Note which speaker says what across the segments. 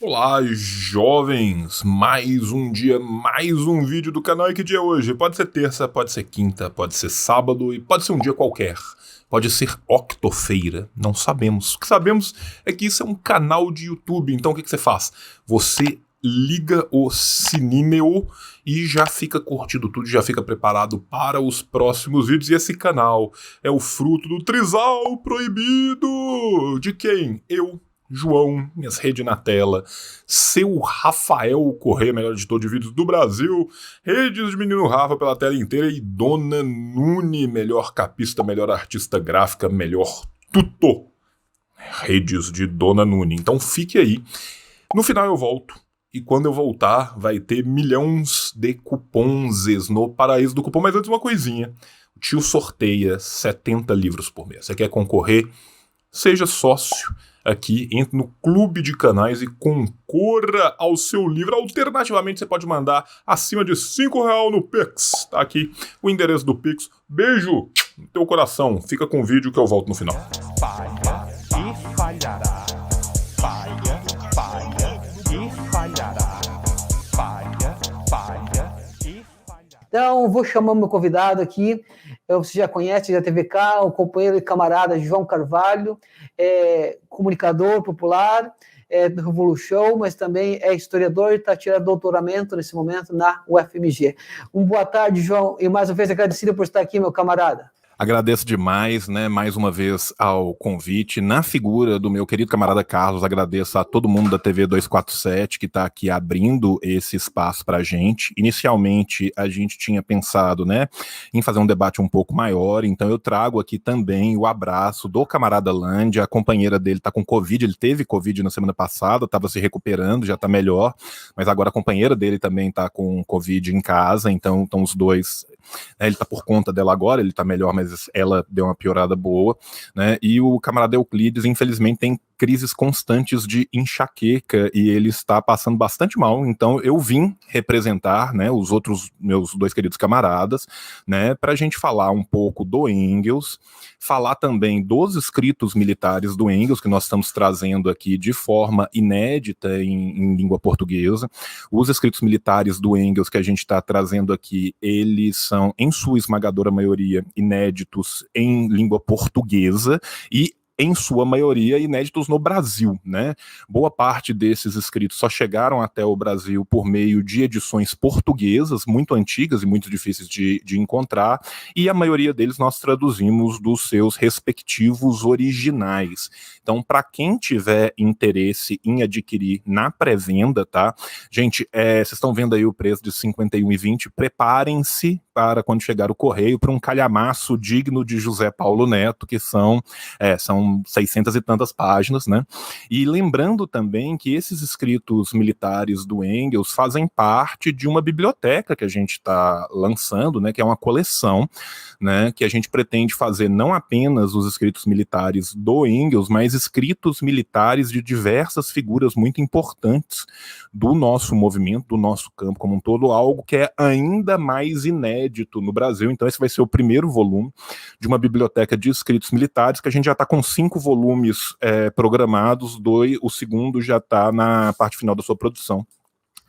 Speaker 1: Olá, jovens! Mais um dia, mais um vídeo do canal. E que dia é hoje? Pode ser terça, pode ser quinta, pode ser sábado e pode ser um dia qualquer. Pode ser octofeira, não sabemos. O que sabemos é que isso é um canal de YouTube. Então o que você faz? Você liga o sininho e já fica curtindo tudo, já fica preparado para os próximos vídeos. E esse canal é o fruto do trisal proibido. De quem? Eu, João, minhas redes na tela, seu Rafael Corrêa, melhor editor de vídeos do Brasil, redes de Menino Rafa pela tela inteira e Dona Nune, melhor capista, melhor artista gráfica, melhor tutor. Redes de Dona Nune. Então fique aí. No final eu volto. E quando eu voltar, vai ter milhões de cupons no paraíso do cupom. Mas antes uma coisinha. O tio sorteia 70 livros por mês. Você quer concorrer? Seja sócio aqui, entre no clube de canais e concorra ao seu livro. Alternativamente, você pode mandar acima de R$ 5 no Pix. Tá aqui o endereço do Pix. Beijo no teu coração. Fica com o vídeo que eu volto no final.
Speaker 2: Falha e falhará. Falha, falha e falhará. Falha, falha e falhará.
Speaker 3: Então, vou chamar meu convidado aqui. Você já conhece da TVK, o companheiro e camarada João Carvalho, comunicador popular, do Revolution, mas também é historiador e está tirando doutoramento nesse momento na UFMG. Boa tarde, João, e mais uma vez agradecido por estar aqui, meu camarada.
Speaker 1: Agradeço demais, né, mais uma vez ao convite. Na figura do meu querido camarada Carlos, agradeço a todo mundo da TV 247 que está aqui abrindo esse espaço para a gente. Inicialmente, a gente tinha pensado, né, em fazer um debate um pouco maior, então eu trago aqui também o abraço do camarada Lândia. A companheira dele está com Covid, ele teve Covid na semana passada, estava se recuperando, já está melhor, mas agora a companheira dele também está com Covid em casa, então estão os dois... Ele está por conta dela agora, ele está melhor, mas ela deu uma piorada boa, né? E o camarada Euclides, infelizmente, tem crises constantes de enxaqueca e ele está passando bastante mal. Então eu vim representar, né, os outros meus dois queridos camaradas, né, para a gente falar um pouco do Engels, falar também dos escritos militares do Engels que nós estamos trazendo aqui de forma inédita em língua portuguesa. Os escritos militares do Engels que a gente está trazendo aqui, eles são, em sua esmagadora maioria, inéditos em língua portuguesa e em sua maioria, inéditos no Brasil, né? Boa parte desses escritos só chegaram até o Brasil por meio de edições portuguesas, muito antigas e muito difíceis de encontrar, e a maioria deles nós traduzimos dos seus respectivos originais. Então, para quem tiver interesse em adquirir na pré-venda, tá? Gente, vocês estão vendo aí o preço de R$ 51,20, preparem-se para quando chegar o correio para um calhamaço digno de José Paulo Neto, que são 600 e tantas páginas, né? E lembrando também que esses escritos militares do Engels fazem parte de uma biblioteca que a gente está lançando, né? Que é uma coleção, né? Que a gente pretende fazer não apenas os escritos militares do Engels, mas escritos militares de diversas figuras muito importantes do nosso movimento, do nosso campo como um todo, algo que é ainda mais inédito no Brasil. Então esse vai ser o primeiro volume de uma biblioteca de escritos militares, que a gente já está com 5 volumes programados, o segundo já está na parte final da sua produção,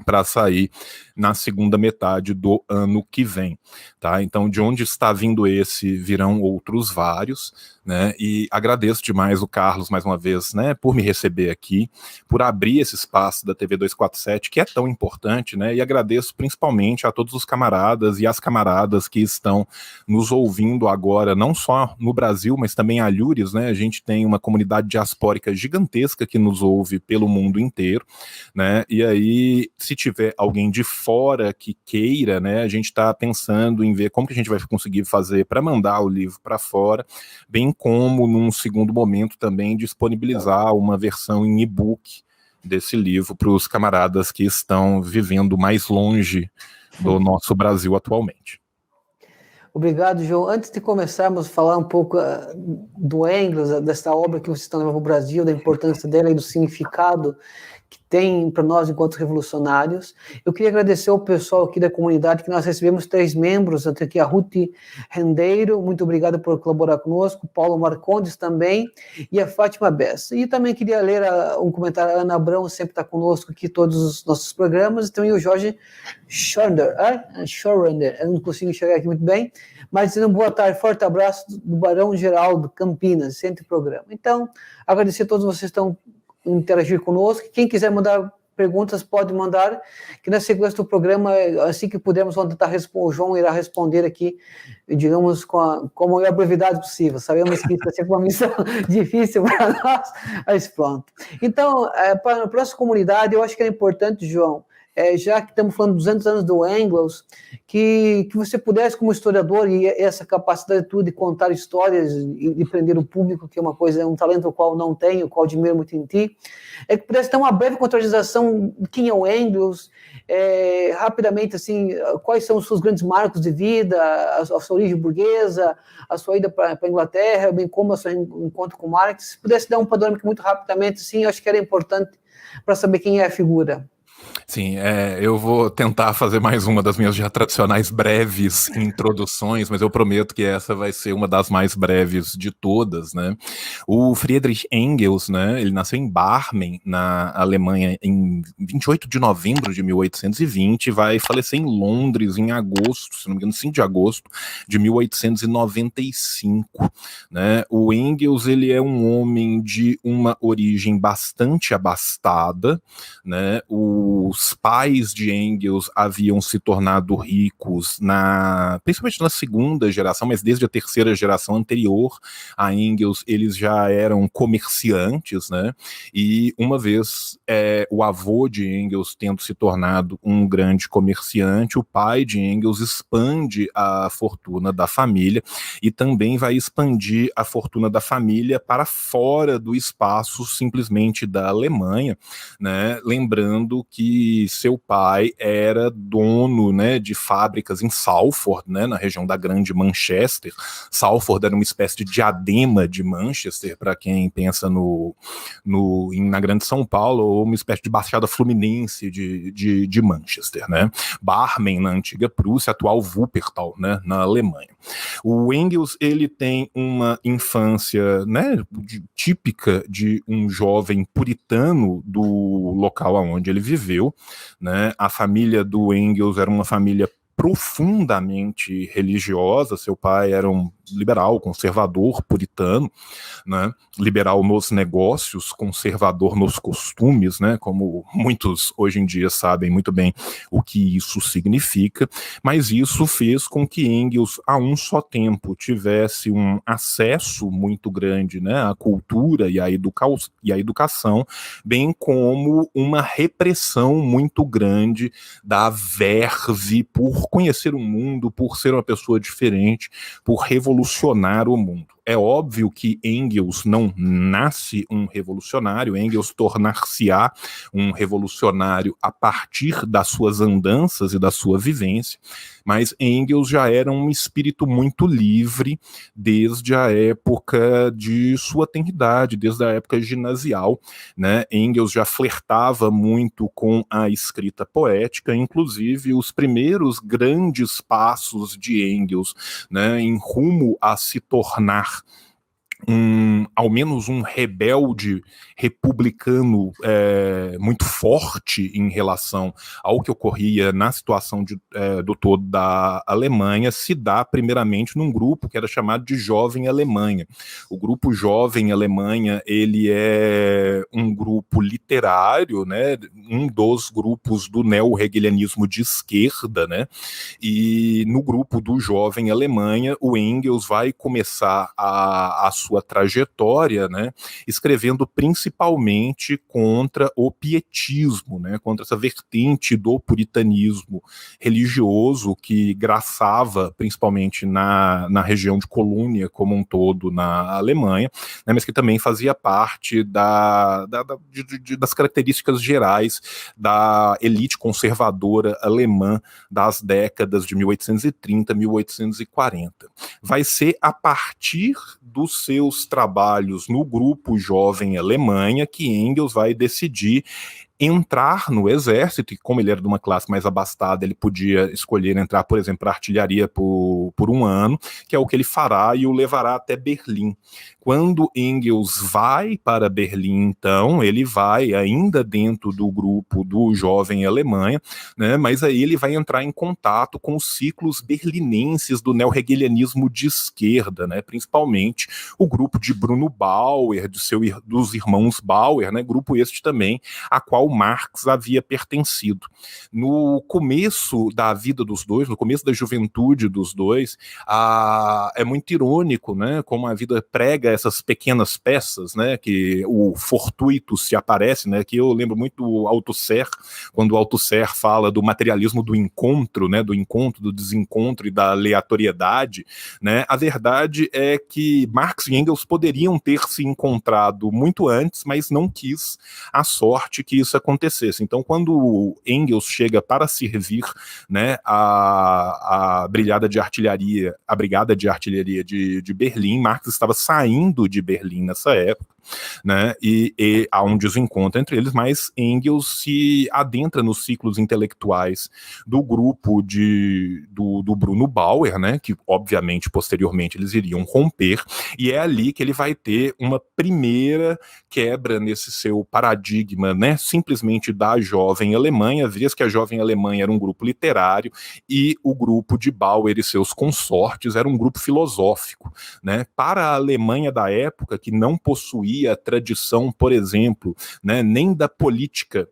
Speaker 1: para sair na segunda metade do ano que vem, tá? Então, de onde está vindo esse, virão outros vários, né? E agradeço demais o Carlos, mais uma vez, né, por me receber aqui, por abrir esse espaço da TV 247, que é tão importante, né? E agradeço principalmente a todos os camaradas e as camaradas que estão nos ouvindo agora, não só no Brasil, mas também a Alhures, né? A gente tem uma comunidade diaspórica gigantesca que nos ouve pelo mundo inteiro, né? E aí, se tiver alguém de fora que queira, né, a gente está pensando em ver como que a gente vai conseguir fazer para mandar o livro para fora, bem como num segundo momento também disponibilizar uma versão em e-book desse livro para os camaradas que estão vivendo mais longe do nosso Brasil atualmente.
Speaker 3: Obrigado, João. Antes de começarmos a falar um pouco do Engels, dessa obra que vocês estão levando para o Brasil, da importância dela e do significado que tem para nós enquanto revolucionários, eu queria agradecer ao pessoal aqui da comunidade, que nós recebemos 3 membros, até aqui a Ruth Rendeiro, muito obrigado por colaborar conosco, Paulo Marcondes também, e a Fátima Bessa. E também queria ler um comentário, a Ana Abrão sempre está conosco aqui, todos os nossos programas, e também o Jorge Schorender, eu não consigo enxergar aqui muito bem, mas dizendo boa tarde, forte abraço do Barão Geraldo, Campinas, sempre programa. Então, agradecer a todos vocês que estão interagir conosco. Quem quiser mandar perguntas, pode mandar, que na sequência do programa, assim que pudermos, vamos tentar o João irá responder aqui, digamos, com a maior brevidade possível. Sabemos que isso vai ser uma missão difícil para nós, mas pronto. Então, para a nossa comunidade, eu acho que é importante, João, já que estamos falando de 200 anos do Engels, que você pudesse, como historiador, e essa capacidade tua de contar histórias e de prender o público, que é uma coisa, um talento o qual não tenho, o qual admiro muito em ti, que pudesse ter uma breve contextualização de quem é o Engels, rapidamente, assim, quais são os seus grandes marcos de vida, a sua origem burguesa, a sua ida para a Inglaterra, bem como o seu encontro com Marx. Se pudesse dar um panorama muito rapidamente, sim, eu acho que era importante para saber quem é a figura.
Speaker 1: Sim, eu vou tentar fazer mais uma das minhas já tradicionais breves introduções, mas eu prometo que essa vai ser uma das mais breves de todas, né? O Friedrich Engels, né, ele nasceu em Barmen, na Alemanha, em 28 de novembro de 1820, e vai falecer em Londres em agosto, se não me engano, 5 de agosto de 1895, né? O Engels, ele é um homem de uma origem bastante abastada, né? Os pais de Engels haviam se tornado ricos principalmente na segunda geração, mas desde a terceira geração anterior a Engels, eles já eram comerciantes, né? E uma vez o avô de Engels tendo se tornado um grande comerciante, o pai de Engels expande a fortuna da família e também vai expandir a fortuna da família para fora do espaço simplesmente da Alemanha, né? Lembrando que seu pai era dono, né, de fábricas em Salford, né, na região da Grande Manchester. Salford era uma espécie de diadema de Manchester, para quem pensa na Grande São Paulo, ou uma espécie de Baixada Fluminense de Manchester, né? Barmen, na antiga Prússia, atual Wuppertal, né, na Alemanha. O Engels, ele tem uma infância, né, típica de um jovem puritano do local onde ele viveu, né? A família do Engels era uma família profundamente religiosa. Seu pai era um liberal, conservador, puritano, né? Liberal nos negócios, conservador nos costumes, né? Como muitos hoje em dia sabem muito bem o que isso significa, mas isso fez com que Engels, a um só tempo, tivesse um acesso muito grande, né, à cultura e à educação, bem como uma repressão muito grande da verve por conhecer o mundo, por ser uma pessoa diferente, por revolucionar o mundo. É óbvio que Engels não nasce um revolucionário, Engels tornar-se-á um revolucionário a partir das suas andanças e da sua vivência, mas Engels já era um espírito muito livre desde a época de sua tenridade, desde a época ginasial, né? Engels já flertava muito com a escrita poética, inclusive os primeiros grandes passos de Engels, né, em rumo a se tornar ao menos um rebelde republicano muito forte em relação ao que ocorria na situação do todo da Alemanha, se dá primeiramente num grupo que era chamado de Jovem Alemanha. O grupo Jovem Alemanha, ele é um grupo literário, né, um dos grupos do neo-hegelianismo de esquerda, né, e no grupo do Jovem Alemanha, o Engels vai começar a sua trajetória, né, escrevendo principalmente contra o pietismo, né, contra essa vertente do puritanismo religioso que graçava principalmente na região de Colônia como um todo na Alemanha, né, mas que também fazia parte das características gerais intelectuais da elite conservadora alemã das décadas de 1830 a 1840. Vai ser a partir dos seus trabalhos no Grupo Jovem Alemanha que Engels vai decidir entrar no exército, e como ele era de uma classe mais abastada, ele podia escolher entrar, por exemplo, para artilharia por um ano, que é o que ele fará e o levará até Berlim. Quando Engels vai para Berlim, então, ele vai ainda dentro do grupo do Jovem Alemanha, né, mas aí ele vai entrar em contato com os ciclos berlinenses do neo-hegelianismo de esquerda, né, principalmente o grupo de Bruno Bauer, dos irmãos Bauer, né, grupo este também, a qual Marx havia pertencido. No começo da vida dos dois, no começo da juventude dos dois, é muito irônico, né, como a vida prega essas pequenas peças, né, que o fortuito se aparece, né, que eu lembro muito do Althusser, quando o Althusser fala do materialismo do encontro, né, do encontro, do desencontro e da aleatoriedade, né, a verdade é que Marx e Engels poderiam ter se encontrado muito antes, mas não quis a sorte que isso acontecesse. Então, quando Engels chega para servir, né, a brigada de artilharia de Berlim, Marx estava saindo de Berlim nessa época, né, e há um desencontro entre eles, mas Engels se adentra nos ciclos intelectuais do grupo do Bruno Bauer, né, que obviamente posteriormente eles iriam romper, e é ali que ele vai ter uma primeira quebra nesse seu paradigma, né, simplesmente da Jovem Alemanha, vez que a Jovem Alemanha era um grupo literário e o grupo de Bauer e seus consortes era um grupo filosófico, né, para a Alemanha da época, que não possuía a tradição, por exemplo, né, nem da política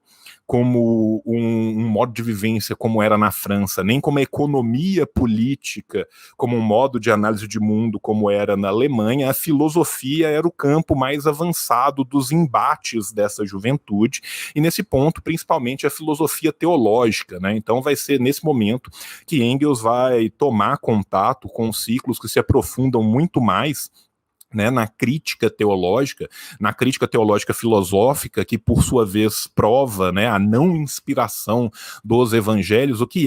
Speaker 1: como um modo de vivência como era na França, nem como a economia política, como um modo de análise de mundo como era na Alemanha, a filosofia era o campo mais avançado dos embates dessa juventude, e nesse ponto, principalmente a filosofia teológica, né? Então vai ser nesse momento que Engels vai tomar contato com ciclos que se aprofundam muito mais, né, na crítica teológica filosófica, que por sua vez prova, né, a não inspiração dos evangelhos, o que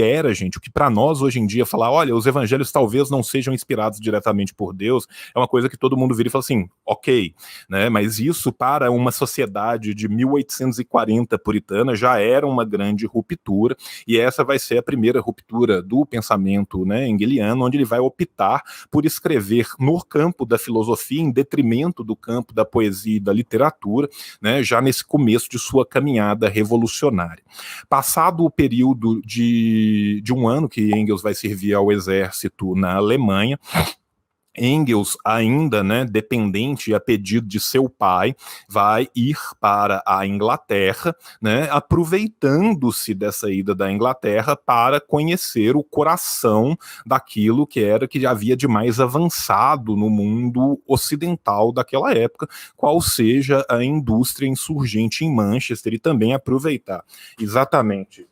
Speaker 1: para nós hoje em dia falar, olha, os evangelhos talvez não sejam inspirados diretamente por Deus, é uma coisa que todo mundo vira e fala assim, ok, né, mas isso para uma sociedade de 1840 puritana já era uma grande ruptura, e essa vai ser a primeira ruptura do pensamento, né, engeliano, onde ele vai optar por escrever no campo da filosofia em detrimento do campo da poesia e da literatura, né, já nesse começo de sua caminhada revolucionária. Passado o período de um ano que Engels vai servir ao exército na Alemanha, Engels, ainda, né, dependente a pedido de seu pai, vai ir para a Inglaterra, né, aproveitando-se dessa ida da Inglaterra para conhecer o coração daquilo que havia de mais avançado no mundo ocidental daquela época, qual seja a indústria insurgente em Manchester, e também aproveitar exatamente,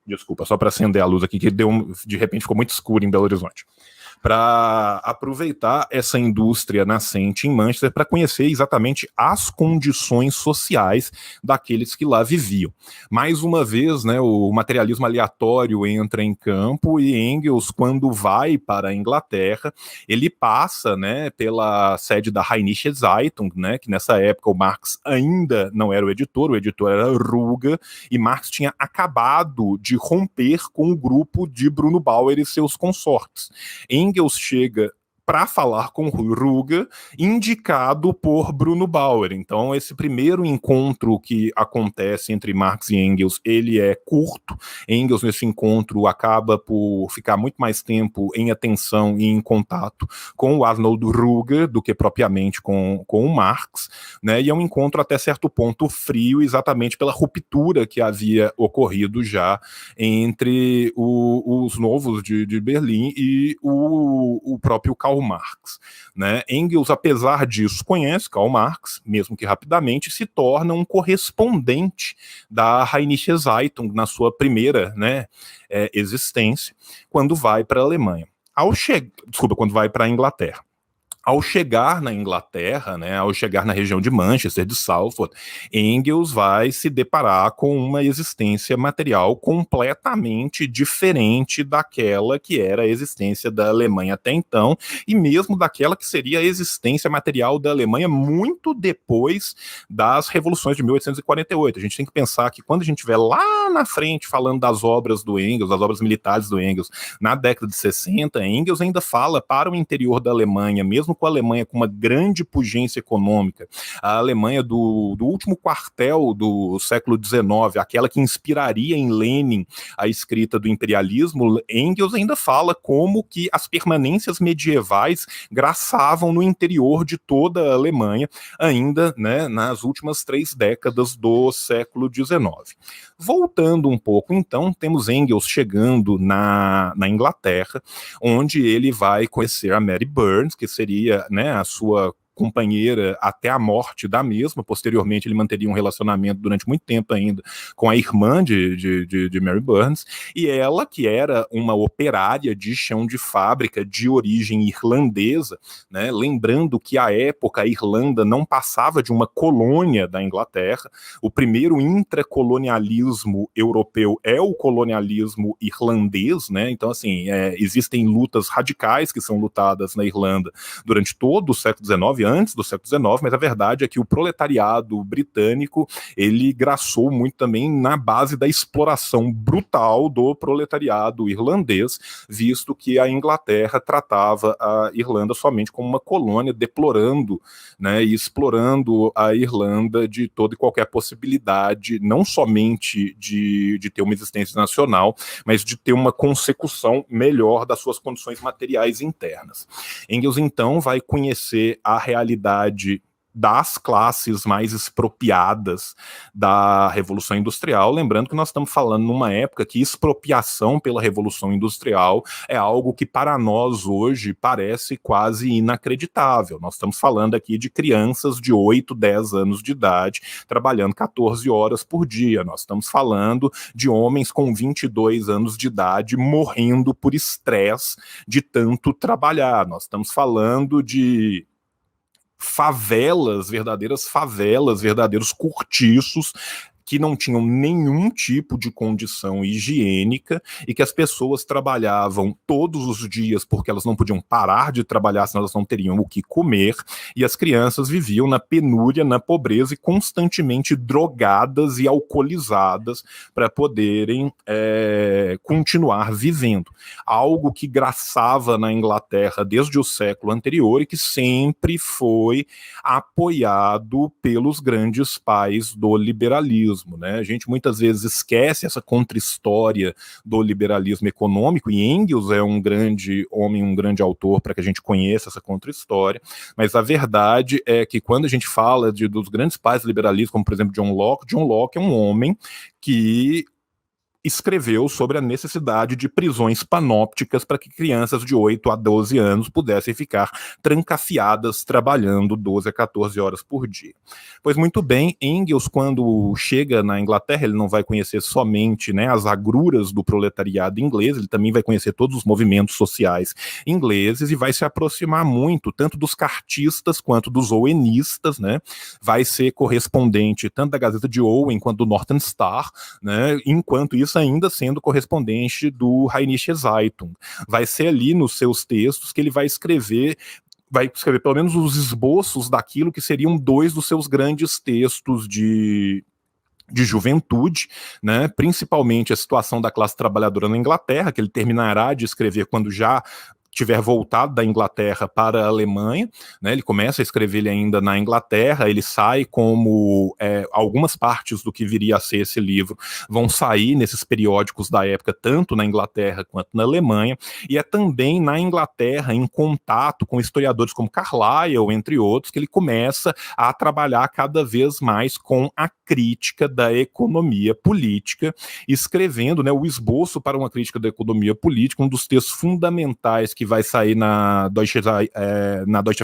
Speaker 1: desculpa, só para acender a luz aqui, que de repente ficou muito escuro em Belo Horizonte, para aproveitar essa indústria nascente em Manchester para conhecer exatamente as condições sociais daqueles que lá viviam. Mais uma vez, né, o materialismo aleatório entra em campo, e Engels, quando vai para a Inglaterra, ele passa, né, pela sede da Rheinische Zeitung, né, que nessa época o Marx ainda não era o editor era Ruger, e Marx tinha acabado de romper com o grupo de Bruno Bauer e seus consortes. Engels chega para falar com Ruger, indicado por Bruno Bauer. Então, esse primeiro encontro que acontece entre Marx e Engels, ele é curto. Engels, nesse encontro, acaba por ficar muito mais tempo em atenção e em contato com o Arnold Ruger do que propriamente com o Marx, né? E é um encontro até certo ponto frio, exatamente pela ruptura que havia ocorrido já entre os novos de Berlim e o próprio Karl Marx, né? Engels, apesar disso, conhece Karl Marx, mesmo que rapidamente, se torna um correspondente da Rheinische Zeitung na sua primeira, né, existência, quando vai para a Alemanha. Quando vai para a Inglaterra. Ao chegar na Inglaterra, né, ao chegar na região de Manchester, de Salford, Engels vai se deparar com uma existência material completamente diferente daquela que era a existência da Alemanha até então, e mesmo daquela que seria a existência material da Alemanha muito depois das revoluções de 1848. A gente tem que pensar que quando a gente estiver lá na frente falando das obras do Engels, das obras militares do Engels, na década de 60, Engels ainda fala para o interior da Alemanha, mesmo com a Alemanha com uma grande pujança econômica, a Alemanha do último quartel do século XIX, aquela que inspiraria em Lenin a escrita do imperialismo, Engels ainda fala como que as permanências medievais graçavam no interior de toda a Alemanha, ainda, né, nas últimas 3 décadas do século XIX. Voltando um pouco, então, temos Engels chegando na Inglaterra, onde ele vai conhecer a Mary Burns, que seria, né, a sua companheira até a morte da mesma. Posteriormente ele manteria um relacionamento durante muito tempo ainda com a irmã de Mary Burns, e ela, que era uma operária de chão de fábrica de origem irlandesa, né, lembrando que à época a Irlanda não passava de uma colônia da Inglaterra. O primeiro intracolonialismo europeu é o colonialismo irlandês, né? Então, assim, existem lutas radicais que são lutadas na Irlanda durante todo o século XIX, antes do século XIX, mas a verdade é que o proletariado britânico, ele graçou muito também na base da exploração brutal do proletariado irlandês, visto que a Inglaterra tratava a Irlanda somente como uma colônia, deplorando, né, e explorando a Irlanda de toda e qualquer possibilidade, não somente de ter uma existência nacional, mas de ter uma consecução melhor das suas condições materiais internas. Engels, então, vai conhecer a realidade das classes mais expropriadas da Revolução Industrial, lembrando que nós estamos falando numa época que expropriação pela Revolução Industrial é algo que para nós hoje parece quase inacreditável. Nós estamos falando aqui de crianças de 8, 10 anos de idade trabalhando 14 horas por dia. Nós estamos falando de homens com 22 anos de idade morrendo por estresse de tanto trabalhar. Nós estamos falando de favelas, verdadeiros cortiços, que não tinham nenhum tipo de condição higiênica e que as pessoas trabalhavam todos os dias porque elas não podiam parar de trabalhar, senão elas não teriam o que comer, e as crianças viviam na penúria, na pobreza e constantemente drogadas e alcoolizadas para poderem continuar vivendo. Algo que graçava na Inglaterra desde o século anterior e que sempre foi apoiado pelos grandes pais do liberalismo. Né? A gente muitas vezes esquece essa contra-história do liberalismo econômico, e Engels é um grande homem, um grande autor para que a gente conheça essa contra-história, mas a verdade é que quando a gente fala dos grandes pais do liberalismo, como por exemplo John Locke é um homem que escreveu sobre a necessidade de prisões panópticas para que crianças de 8 a 12 anos pudessem ficar trancafiadas trabalhando 12 a 14 horas por dia. Pois muito bem, Engels, quando chega na Inglaterra, ele não vai conhecer somente, né, as agruras do proletariado inglês, ele também vai conhecer todos os movimentos sociais ingleses e vai se aproximar muito, tanto dos cartistas quanto dos owenistas, né, vai ser correspondente tanto da Gazeta de Owen quanto do Northern Star, né, enquanto isso ainda sendo correspondente do Rheinische Zeitung. Vai ser ali nos seus textos que ele vai escrever pelo menos os esboços daquilo que seriam 2 dos seus grandes textos de juventude, né, principalmente a situação da classe trabalhadora na Inglaterra, que ele terminará de escrever quando já tiver voltado da Inglaterra para a Alemanha, né, ele começa a escrever ele ainda na Inglaterra, ele sai como algumas partes do que viria a ser esse livro vão sair nesses periódicos da época, tanto na Inglaterra quanto na Alemanha, e é também na Inglaterra, em contato com historiadores como Carlyle, entre outros, que ele começa a trabalhar cada vez mais com a crítica da economia política, escrevendo, né, o esboço para uma crítica da economia política, um dos textos fundamentais que vai sair na Deutsche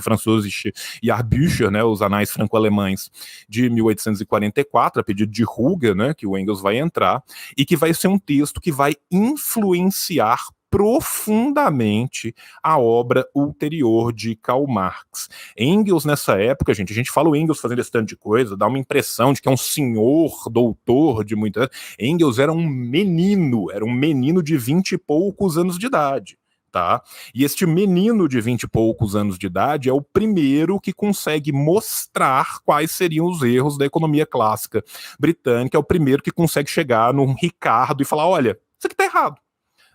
Speaker 1: Französische Jahrbücher, né, os anais franco-alemães de 1844, a pedido de Ruger, né, que o Engels vai entrar, e que vai ser um texto que vai influenciar profundamente a obra ulterior de Karl Marx. Engels, nessa época, gente, a gente fala o Engels fazendo esse tanto de coisa, dá uma impressão de que é um senhor doutor de muitas... Engels era um menino de 20 e poucos anos de idade. Tá? E este menino de 20 e poucos anos de idade é o primeiro que consegue mostrar quais seriam os erros da economia clássica britânica, é o primeiro que consegue chegar no Ricardo e falar, olha, isso aqui tá errado.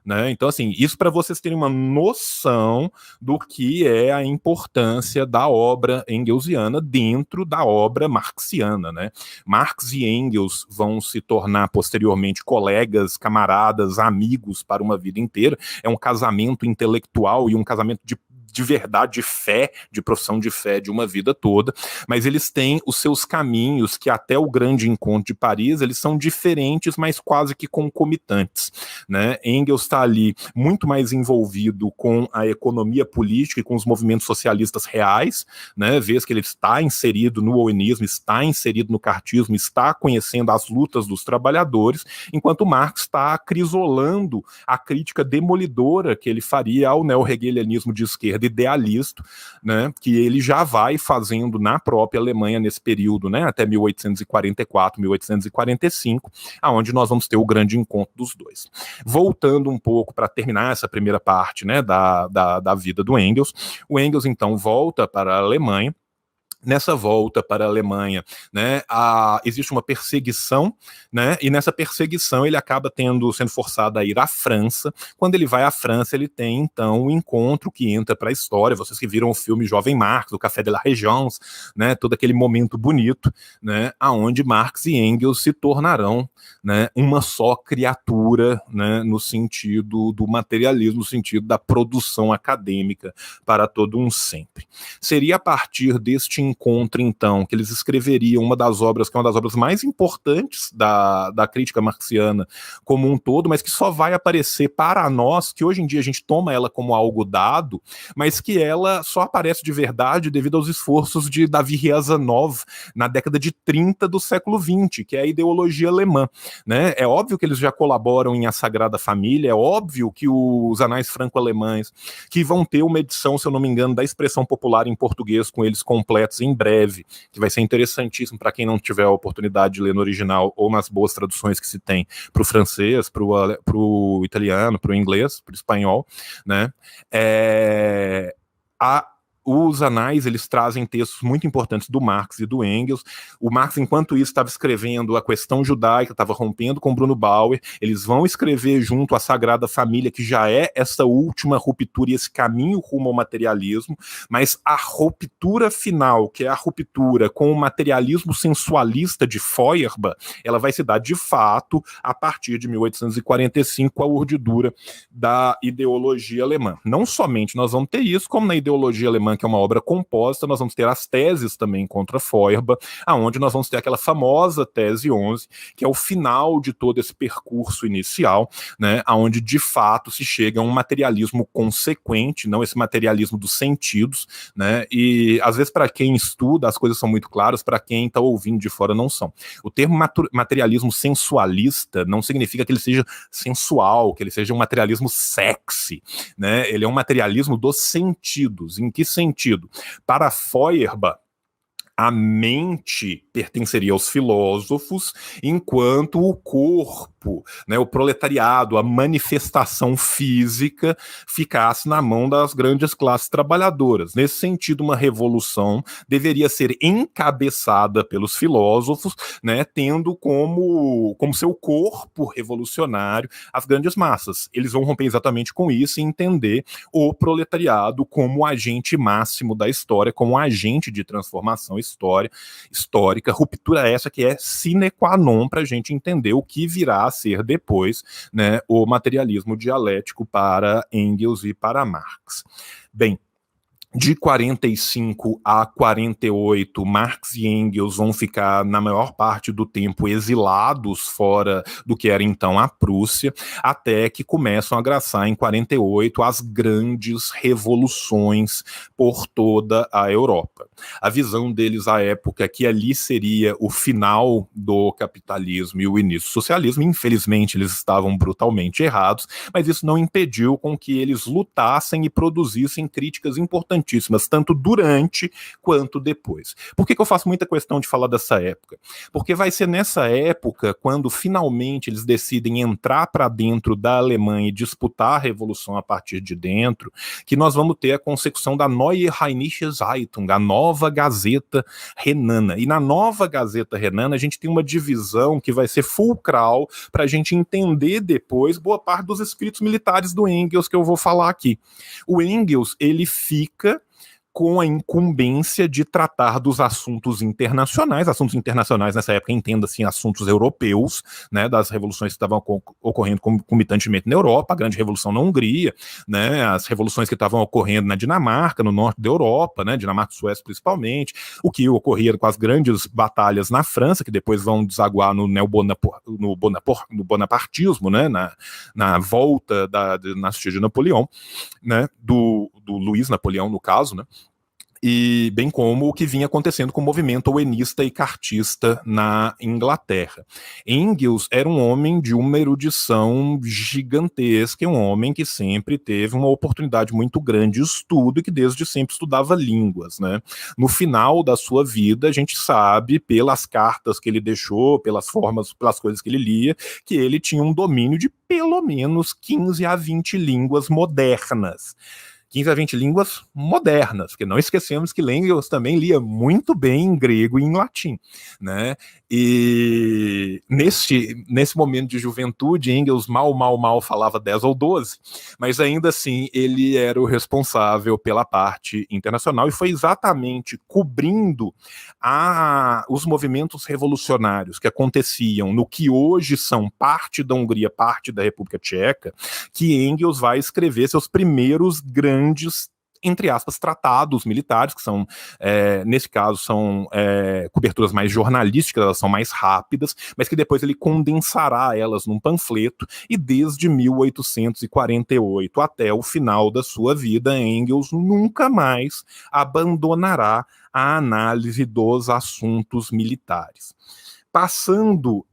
Speaker 1: Né? Então, assim, isso para vocês terem uma noção do que é a importância da obra engelsiana dentro da obra marxiana. Né? Marx e Engels vão se tornar posteriormente colegas, camaradas, amigos para uma vida inteira. É um casamento intelectual e um casamento de verdade, de fé, de profissão de fé de uma vida toda, mas eles têm os seus caminhos que até o grande encontro de Paris, eles são diferentes, mas quase que concomitantes, né? Engels está ali muito mais envolvido com a economia política e com os movimentos socialistas reais, né? Vez que ele está inserido no owenismo, está inserido no cartismo, está conhecendo as lutas dos trabalhadores, enquanto Marx está acrisolando a crítica demolidora que ele faria ao neo-hegelianismo de esquerda idealista, né, que ele já vai fazendo na própria Alemanha nesse período, né, até 1844, 1845, aonde nós vamos ter o grande encontro dos dois. Voltando um pouco para terminar essa primeira parte, né, da vida do Engels, o Engels então volta para a Alemanha. Nessa volta para a Alemanha, né, existe uma perseguição, né, e nessa perseguição ele acaba sendo forçado a ir à França. Quando ele vai à França, ele tem, então, um encontro que entra para a história. Vocês que viram o filme Jovem Marx, o Café de la Régence, né, todo aquele momento bonito, né, aonde Marx e Engels se tornarão, né, uma só criatura, né, no sentido do materialismo, no sentido da produção acadêmica para todo um sempre. Seria a partir deste encontro, então, que eles escreveriam uma das obras, que é uma das obras mais importantes da crítica marxiana como um todo, mas que só vai aparecer para nós, que hoje em dia a gente toma ela como algo dado, mas que ela só aparece de verdade devido aos esforços de Davi Riazanov na década de 30 do século XX, que é a ideologia alemã. Né? É óbvio que eles já colaboram em A Sagrada Família, é óbvio que os anais franco-alemães, que vão ter uma edição, se eu não me engano, da expressão popular em português com eles completos em breve, que vai ser interessantíssimo para quem não tiver a oportunidade de ler no original ou nas boas traduções que se tem para o francês, para o italiano, para o inglês, para o espanhol, né? Os anais, eles trazem textos muito importantes do Marx e do Engels. O Marx, enquanto isso, estava escrevendo A Questão Judaica, estava rompendo com Bruno Bauer. Eles vão escrever junto a Sagrada Família, que já é essa última ruptura e esse caminho rumo ao materialismo, mas a ruptura final, que é a ruptura com o materialismo sensualista de Feuerbach, ela vai se dar de fato a partir de 1845, com a urdidura da ideologia alemã. Não somente nós vamos ter isso, como na ideologia alemã, que é uma obra composta, nós vamos ter as teses também contra Feuerbach, aonde nós vamos ter aquela famosa tese 11, que é o final de todo esse percurso inicial, né, aonde de fato se chega a um materialismo consequente, não esse materialismo dos sentidos, né, e às vezes para quem estuda as coisas são muito claras, para quem está ouvindo de fora não são. O termo materialismo sensualista não significa que ele seja sensual, que ele seja um materialismo sexy, né, ele é um materialismo dos sentidos. Em que sentido? Para Feuerbach, a mente pertenceria aos filósofos, enquanto o corpo, né, o proletariado, a manifestação física, ficasse na mão das grandes classes trabalhadoras. Nesse sentido, uma revolução deveria ser encabeçada pelos filósofos, né, tendo como seu corpo revolucionário as grandes massas. Eles vão romper exatamente com isso e entender o proletariado como o agente máximo da história, como um agente de transformação histórica, ruptura essa que é sine qua non para a gente entender o que virá a ser depois, né, o materialismo dialético para Engels e para Marx. Bem, De 45 a 48, Marx e Engels vão ficar, na maior parte do tempo, exilados fora do que era então a Prússia, até que começam a graçar em 48 as grandes revoluções por toda a Europa. A visão deles à época é que ali seria o final do capitalismo e o início do socialismo. Infelizmente, eles estavam brutalmente errados, mas isso não impediu com que eles lutassem e produzissem críticas importantíssimas, tanto durante quanto depois. Por que eu faço muita questão de falar dessa época? Porque vai ser nessa época, quando finalmente eles decidem entrar para dentro da Alemanha e disputar a revolução a partir de dentro, que nós vamos ter a consecução da Neue Rheinische Zeitung, a nova Gazeta Renana. E na nova Gazeta Renana a gente tem uma divisão que vai ser fulcral para a gente entender depois boa parte dos escritos militares do Engels que eu vou falar aqui. O Engels, ele fica com a incumbência de tratar dos assuntos internacionais nessa época, entenda-se assuntos europeus, né, das revoluções que estavam ocorrendo concomitantemente na Europa, a grande revolução na Hungria, né, as revoluções que estavam ocorrendo na Dinamarca, no norte da Europa, né, Dinamarca e Suécia principalmente, o que ocorria com as grandes batalhas na França, que depois vão desaguar no bonapartismo, né, na volta da dinastia de Napoleão, né, do Luiz Napoleão, no caso, né, e bem como o que vinha acontecendo com o movimento owenista e cartista na Inglaterra. Engels era um homem de uma erudição gigantesca, um homem que sempre teve uma oportunidade muito grande de estudo e que desde sempre estudava línguas, né? No final da sua vida, a gente sabe, pelas cartas que ele deixou, pelas formas, pelas coisas que ele lia, que ele tinha um domínio de pelo menos 15 a 20 línguas modernas. 15 a 20 línguas modernas, porque não esquecemos que Engels também lia muito bem em grego e em latim, né? E nesse momento de juventude, Engels mal falava 10 ou 12, mas ainda assim ele era o responsável pela parte internacional e foi exatamente cobrindo os movimentos revolucionários que aconteciam no que hoje são parte da Hungria, parte da República Tcheca, que Engels vai escrever seus primeiros grandes, entre aspas, tratados militares, que são, nesse caso, são coberturas mais jornalísticas, elas são mais rápidas, mas que depois ele condensará elas num panfleto, e desde 1848 até o final da sua vida, Engels nunca mais abandonará a análise dos assuntos militares. Passando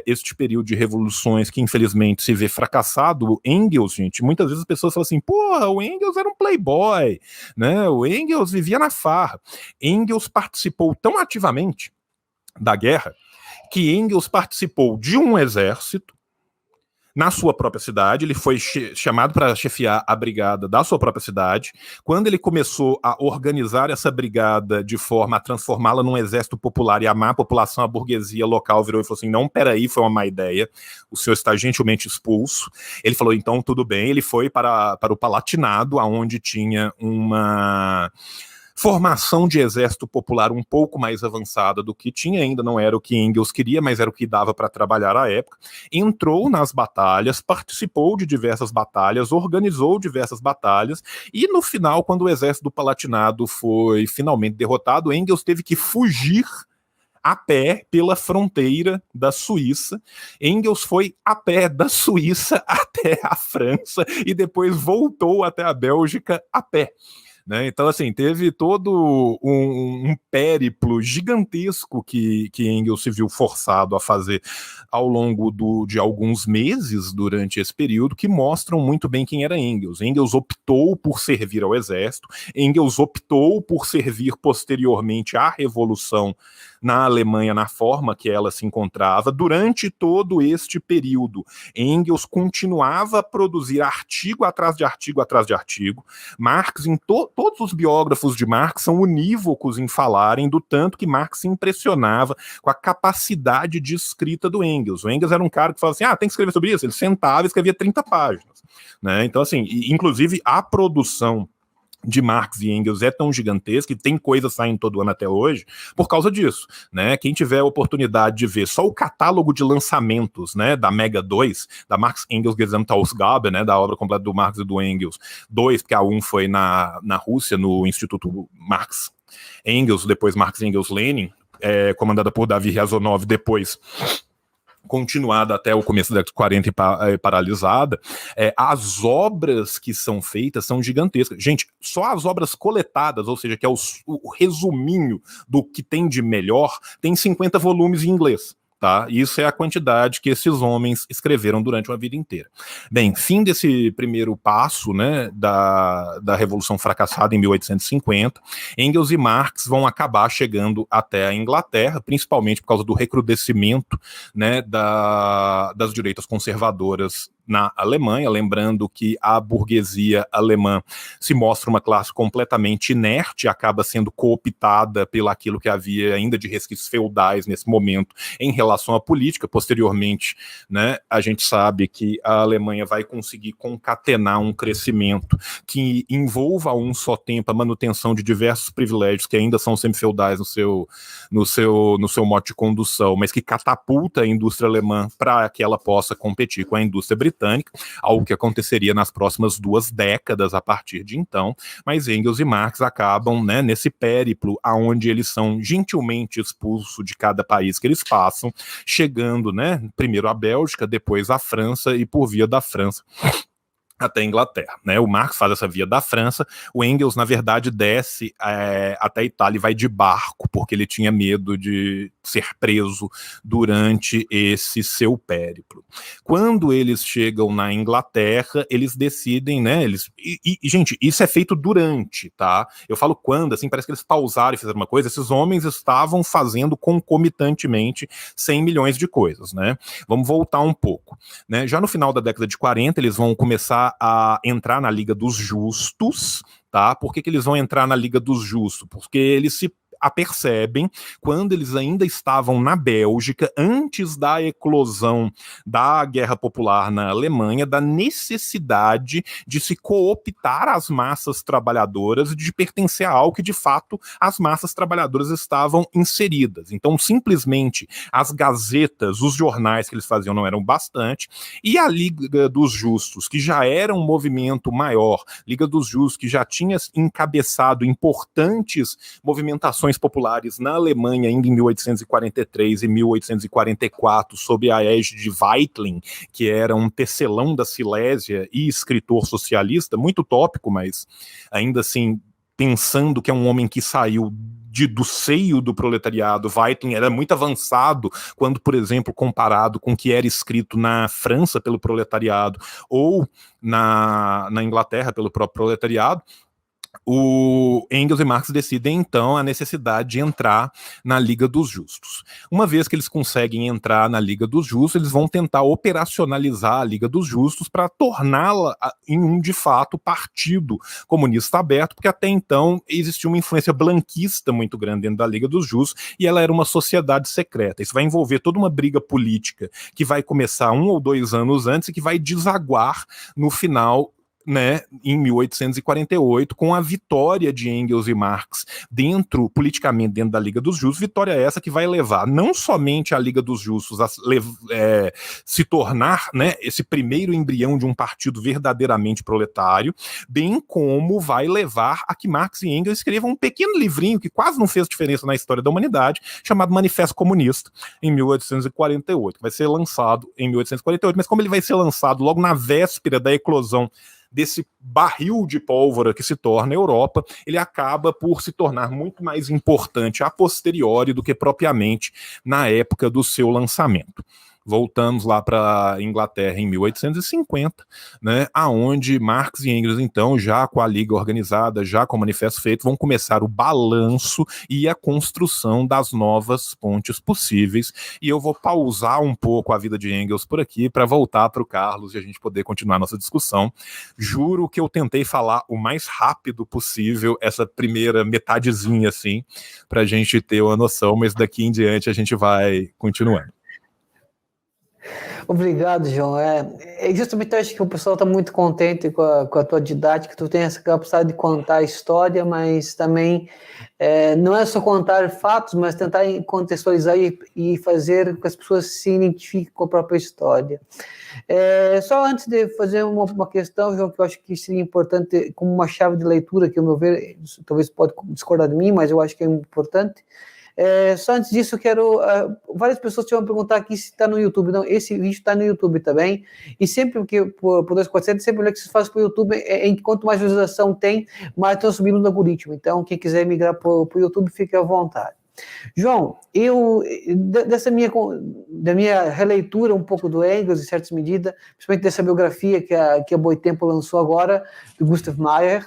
Speaker 1: este período de revoluções que infelizmente se vê fracassado, Engels, gente, muitas vezes as pessoas falam assim, porra, o Engels era um playboy, né? O Engels vivia na farra. Engels participou tão ativamente da guerra que Engels participou de um exército na sua própria cidade, ele foi chamado para chefiar a brigada da sua própria cidade. Quando ele começou a organizar essa brigada de forma a transformá-la num exército popular e amar a população, a burguesia local virou e falou assim, não, peraí, foi uma má ideia, o senhor está gentilmente expulso. Ele falou, então, tudo bem, ele foi para o Palatinado, onde tinha uma formação de exército popular um pouco mais avançada do que tinha, ainda não era o que Engels queria, mas era o que dava para trabalhar à época, entrou nas batalhas, participou de diversas batalhas, organizou diversas batalhas, e no final, quando o exército do Palatinado foi finalmente derrotado, Engels teve que fugir a pé pela fronteira da Suíça. Engels foi a pé da Suíça até a França e depois voltou até a Bélgica a pé. Né? Então, assim, teve todo um périplo gigantesco que Engels se viu forçado a fazer ao longo de alguns meses durante esse período, que mostram muito bem quem era Engels. Engels optou por servir ao exército, Engels optou por servir posteriormente à Revolução na Alemanha, na forma que ela se encontrava. Durante todo este período, Engels continuava a produzir artigo atrás de artigo atrás de artigo. Marx, todos os biógrafos de Marx são unívocos em falarem do tanto que Marx se impressionava com a capacidade de escrita do Engels. O Engels era um cara que falava assim, tem que escrever sobre isso. Ele sentava e escrevia 30 páginas. Né? Então, assim, inclusive a produção de Marx e Engels é tão gigantesca e tem coisa saindo todo ano até hoje por causa disso, né? Quem tiver a oportunidade de ver só o catálogo de lançamentos, né, da Mega 2, da Marx Engels Gesamtausgabe, né, da obra completa do Marx e do Engels 2, porque a 1 foi na Rússia, no Instituto Marx Engels, depois Marx Engels Lenin, comandada por Davi Riazonov, depois continuada até o começo da década de 40 e paralisada, as obras que são feitas são gigantescas. Gente, só as obras coletadas, ou seja, que é o resuminho do que tem de melhor, tem 50 volumes em inglês. Tá? Isso é a quantidade que esses homens escreveram durante uma vida inteira. Bem, fim desse primeiro passo, né, da Revolução fracassada em 1850, Engels e Marx vão acabar chegando até a Inglaterra, principalmente por causa do recrudescimento, né, das direitas conservadoras na Alemanha, lembrando que a burguesia alemã se mostra uma classe completamente inerte, acaba sendo cooptada pelo aquilo que havia ainda de resquícios feudais nesse momento em relação à política. Posteriormente, né, a gente sabe que a Alemanha vai conseguir concatenar um crescimento que envolva a um só tempo a manutenção de diversos privilégios que ainda são semi-feudais no seu modo de condução, mas que catapulta a indústria alemã para que ela possa competir com a indústria britânica, algo que aconteceria nas próximas 2 décadas a partir de então, mas Engels e Marx acabam, né, nesse périplo aonde eles são gentilmente expulsos de cada país que eles passam, chegando, né, primeiro à Bélgica, depois à França e por via da França até a Inglaterra, né? O Marx faz essa via da França, o Engels, na verdade, desce até a Itália e vai de barco, porque ele tinha medo de ser preso durante esse seu périplo. Quando eles chegam na Inglaterra, eles decidem, né? Gente, isso é feito durante, tá? Eu falo quando, assim, parece que eles pausaram e fizeram uma coisa, esses homens estavam fazendo concomitantemente 100 milhões de coisas, né? Vamos voltar um pouco, né? Já no final da década de 40, eles vão começar a entrar na Liga dos Justos, tá? Por que eles vão entrar na Liga dos Justos? Porque eles se apercebem, quando eles ainda estavam na Bélgica, antes da eclosão da Guerra Popular na Alemanha, da necessidade de se cooptar as massas trabalhadoras e de pertencer a algo que, de fato, as massas trabalhadoras estavam inseridas. Então, simplesmente, as gazetas, os jornais que eles faziam não eram bastante, e a Liga dos Justos, que já era um movimento maior, Liga dos Justos, que já tinha encabeçado importantes movimentações populares na Alemanha ainda em 1843 e 1844, sob a égide de Weitling, que era um tecelão da Silésia e escritor socialista, muito tópico, mas ainda assim pensando que é um homem que saiu do seio do proletariado. Weitling era muito avançado quando, por exemplo, comparado com o que era escrito na França pelo proletariado ou na Inglaterra pelo próprio proletariado. O Engels e Marx decidem, então, a necessidade de entrar na Liga dos Justos. Uma vez que eles conseguem entrar na Liga dos Justos, eles vão tentar operacionalizar a Liga dos Justos para torná-la em um, de fato, partido comunista aberto, porque até então existia uma influência blanquista muito grande dentro da Liga dos Justos e ela era uma sociedade secreta. Isso vai envolver toda uma briga política que vai começar 1 ou 2 anos antes e que vai desaguar no final, né, em 1848, com a vitória de Engels e Marx politicamente dentro da Liga dos Justos, vitória essa que vai levar não somente a Liga dos Justos a se tornar, né, esse primeiro embrião de um partido verdadeiramente proletário, bem como vai levar a que Marx e Engels escrevam um pequeno livrinho que quase não fez diferença na história da humanidade, chamado Manifesto Comunista, em 1848, que vai ser lançado em 1848, mas como ele vai ser lançado logo na véspera da eclosão desse barril de pólvora que se torna a Europa, ele acaba por se tornar muito mais importante a posteriori do que propriamente na época do seu lançamento. Voltamos lá para a Inglaterra em 1850, né, aonde Marx e Engels, então, já com a Liga organizada, já com o manifesto feito, vão começar o balanço e a construção das novas pontes possíveis. E eu vou pausar um pouco a vida de Engels por aqui para voltar para o Carlos e a gente poder continuar nossa discussão. Juro que eu tentei falar o mais rápido possível essa primeira metadezinha, assim, para a gente ter uma noção, mas daqui em diante a gente vai continuando.
Speaker 3: Obrigado, João. Justamente eu acho que o pessoal está muito contente com a tua didática, tu tem essa capacidade de contar a história, mas também não é só contar fatos, mas tentar contextualizar e fazer com que as pessoas se identifiquem com a própria história. Só antes de fazer uma questão, João, que eu acho que seria importante como uma chave de leitura, que ao meu ver, talvez pode discordar de mim, mas eu acho que é importante. Só antes disso, eu quero... várias pessoas te vão perguntar aqui se está no YouTube. Não, esse vídeo está no YouTube também. E sempre que, por 247, sempre que se faz para o YouTube, quanto mais visualização tem, mais estão subindo no algoritmo. Então, quem quiser migrar para o YouTube, fique à vontade. João, da minha releitura um pouco do Engels, em certa medida, principalmente dessa biografia que a Boitempo lançou agora, do Gustav Mahler,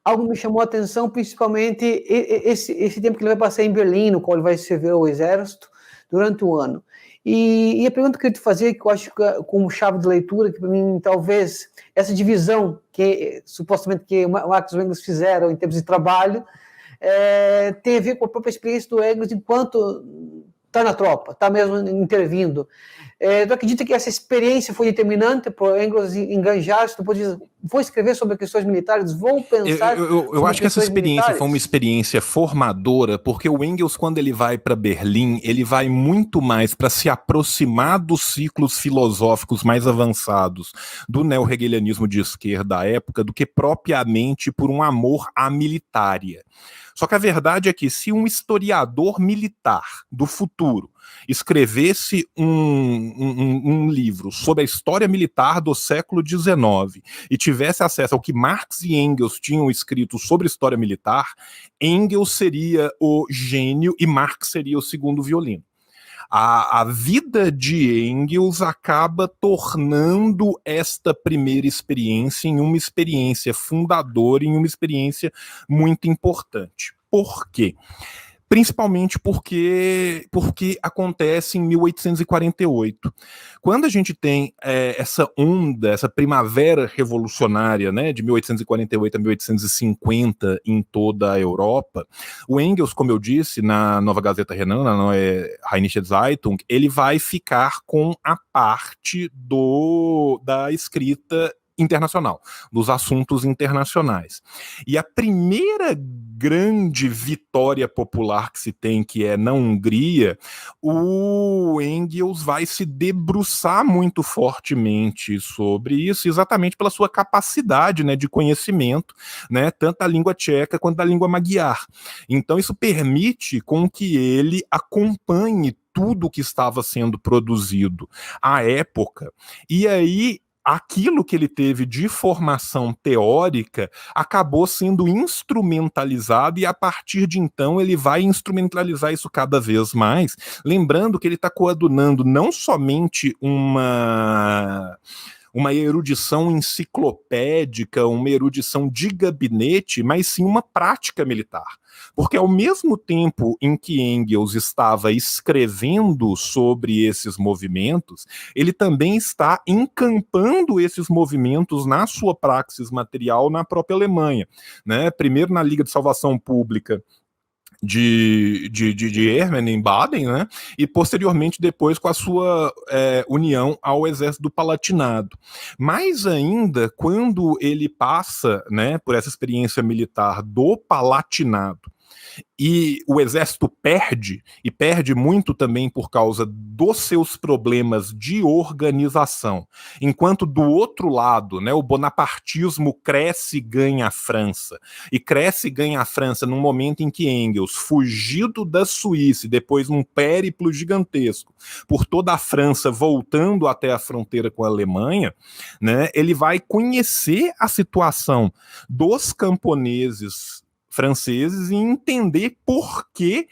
Speaker 3: algo me chamou a atenção, principalmente esse tempo que ele vai passar em Berlim, no qual ele vai servir ao exército durante o ano. E a pergunta que eu queria te fazer, que eu acho que como chave de leitura, que para mim talvez essa divisão que supostamente que o Marx e o Engels fizeram em termos de trabalho, tem a ver com a própria experiência do Engels enquanto está na tropa, está mesmo intervindo. Tu acredita que essa experiência foi determinante para o Engels enganjar-se, depois de vou escrever sobre questões militares, vou pensar
Speaker 1: eu acho que essa experiência
Speaker 3: militares?
Speaker 1: foi uma experiência formadora, porque o Engels, quando ele vai para Berlim, ele vai muito mais para se aproximar dos ciclos filosóficos mais avançados do neo-hegelianismo de esquerda da época, do que propriamente por um amor à militária. Só que a verdade é que se um historiador militar do futuro escrevesse um livro sobre a história militar do século XIX e tivesse acesso ao que Marx e Engels tinham escrito sobre história militar, Engels seria o gênio e Marx seria o segundo violino. A vida de Engels acaba tornando esta primeira experiência em uma experiência fundadora, em uma experiência muito importante. Por quê? Principalmente porque acontece em 1848. Quando a gente tem essa onda, essa primavera revolucionária, né, de 1848 a 1850 em toda a Europa, o Engels, como eu disse, na Nova Gazeta Renana, na Rheinische Zeitung, ele vai ficar com a parte da escrita internacional, dos assuntos internacionais. E a primeira grande vitória popular que se tem, que é na Hungria, o Engels vai se debruçar muito fortemente sobre isso, exatamente pela sua capacidade, né, de conhecimento, né, tanto da língua tcheca quanto da língua magyar. Então isso permite com que ele acompanhe tudo que estava sendo produzido à época, e aí aquilo que ele teve de formação teórica acabou sendo instrumentalizado, e a partir de então ele vai instrumentalizar isso cada vez mais, lembrando que ele está coadunando não somente uma erudição enciclopédica, uma erudição de gabinete, mas sim uma prática militar. Porque ao mesmo tempo em que Engels estava escrevendo sobre esses movimentos, ele também está encampando esses movimentos na sua praxis material na própria Alemanha, né? Primeiro na Liga de Salvação Pública de Hermann em Baden, né? E posteriormente depois com a sua união ao Exército do Palatinado. Mais ainda, quando ele passa, né, por essa experiência militar do Palatinado, e o exército perde, e perde muito também por causa dos seus problemas de organização, enquanto do outro lado, né, o bonapartismo cresce e ganha a França, e cresce e ganha a França num momento em que Engels, fugido da Suíça, e depois num périplo gigantesco por toda a França, voltando até a fronteira com a Alemanha, né, ele vai conhecer a situação dos camponeses franceses e entender por que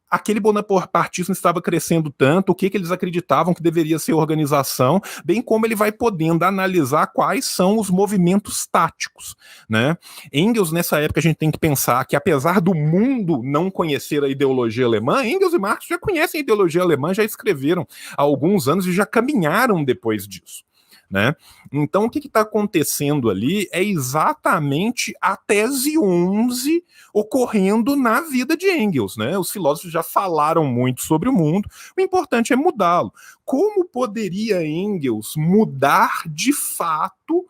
Speaker 1: aquele bonapartismo estava crescendo tanto, o que eles acreditavam que deveria ser organização, bem como ele vai podendo analisar quais são os movimentos táticos, né? Engels, nessa época, a gente tem que pensar que, apesar do mundo não conhecer a ideologia alemã, Engels e Marx já conhecem a ideologia alemã, já escreveram há alguns anos e já caminharam depois disso, né? Então, o que está acontecendo ali é exatamente a tese 11 ocorrendo na vida de Engels, né? Os filósofos já falaram muito sobre o mundo, o importante é mudá-lo. Como poderia Engels mudar de fato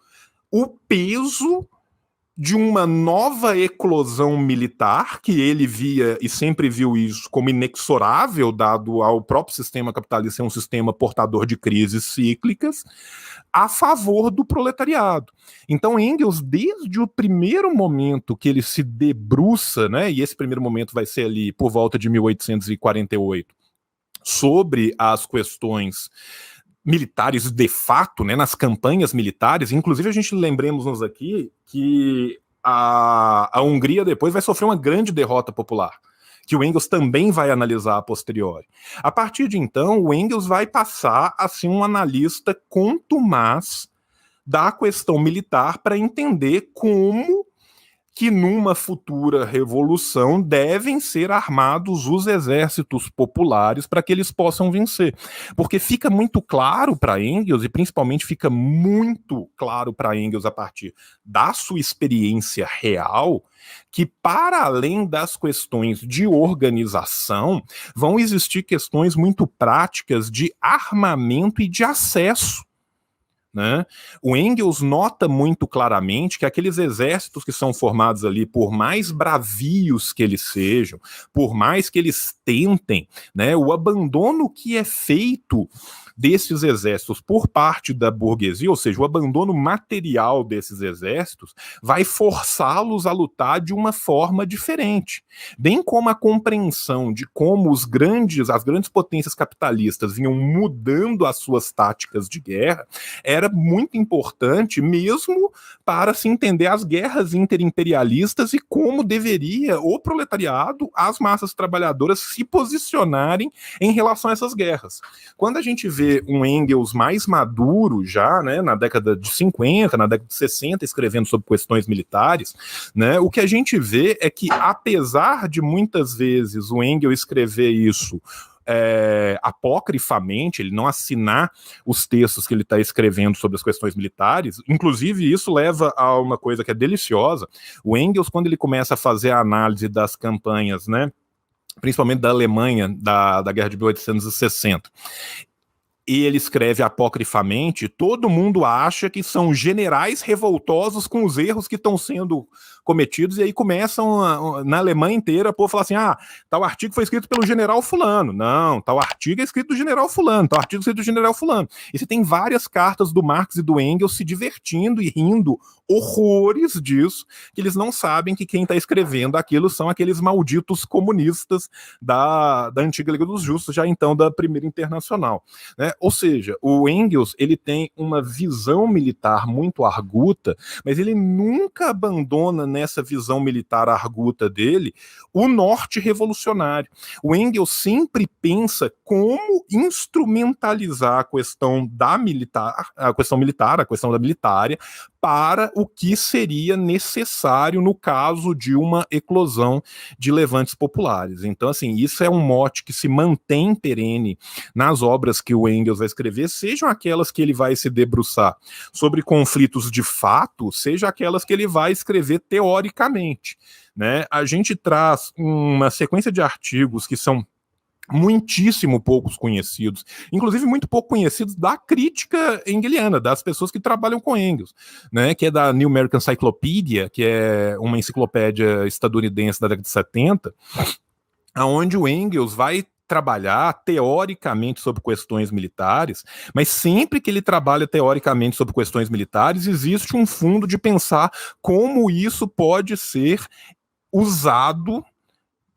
Speaker 1: o peso de uma nova eclosão militar, que ele via e sempre viu isso como inexorável, dado ao próprio sistema capitalista ser um sistema portador de crises cíclicas, a favor do proletariado. Então Engels, desde o primeiro momento que ele se debruça, né, e esse primeiro momento vai ser ali por volta de 1848, sobre as questões militares de fato, né, nas campanhas militares, inclusive a gente lembremos-nos aqui que a Hungria depois vai sofrer uma grande derrota popular, que o Engels também vai analisar a posteriori. A partir de então, o Engels vai passar a ser um analista contumaz da questão militar para entender como que numa futura revolução devem ser armados os exércitos populares para que eles possam vencer. Porque fica muito claro para Engels, e principalmente fica muito claro para Engels a partir da sua experiência real, que para além das questões de organização, vão existir questões muito práticas de armamento e de acesso. Né? O Engels nota muito claramente que aqueles exércitos que são formados ali, por mais bravios que eles sejam, por mais que eles tentem, né, o abandono que é feito desses exércitos por parte da burguesia, ou seja, o abandono material desses exércitos, vai forçá-los a lutar de uma forma diferente. Bem como a compreensão de como as grandes potências capitalistas vinham mudando as suas táticas de guerra, era muito importante mesmo para se entender as guerras interimperialistas e como deveria o proletariado, as massas trabalhadoras se posicionarem em relação a essas guerras. Quando a gente vê um Engels mais maduro já, né, na década de 50, na década de 60, escrevendo sobre questões militares, né, o que a gente vê é que, apesar de muitas vezes o Engels escrever isso apocrifamente, ele não assinar os textos que ele está escrevendo sobre as questões militares, inclusive isso leva a uma coisa que é deliciosa. O Engels, quando ele começa a fazer a análise das campanhas, né, principalmente da Alemanha, da Guerra de 1860, e ele escreve apocrifamente, todo mundo acha que são generais revoltosos com os erros que estão sendo cometidos, e aí começam, na Alemanha inteira, a povo falar assim, tal artigo foi escrito pelo general fulano. Não, tal artigo é escrito do general fulano, tal artigo é escrito do general fulano. E você tem várias cartas do Marx e do Engels se divertindo e rindo horrores disso, que eles não sabem que quem está escrevendo aquilo são aqueles malditos comunistas da antiga Liga dos Justos, já então da Primeira Internacional, né? Ou seja, o Engels, ele tem uma visão militar muito arguta, mas ele nunca abandona nessa visão militar arguta dele o norte revolucionário. O Engels sempre pensa como instrumentalizar a questão da militar, a questão da militária, para o que seria necessário no caso de uma eclosão de levantes populares. Então, assim, isso é um mote que se mantém perene nas obras que o Engels vai escrever, sejam aquelas que ele vai se debruçar sobre conflitos de fato, seja aquelas que ele vai escrever teoricamente, né? A gente traz uma sequência de artigos que são muitíssimo poucos conhecidos, inclusive muito pouco conhecidos da crítica engeliana, das pessoas que trabalham com Engels, né, que é da New American Encyclopedia, que é uma enciclopédia estadunidense da década de 70, onde o Engels vai trabalhar teoricamente sobre questões militares, mas sempre que ele trabalha teoricamente sobre questões militares, existe um fundo de pensar como isso pode ser usado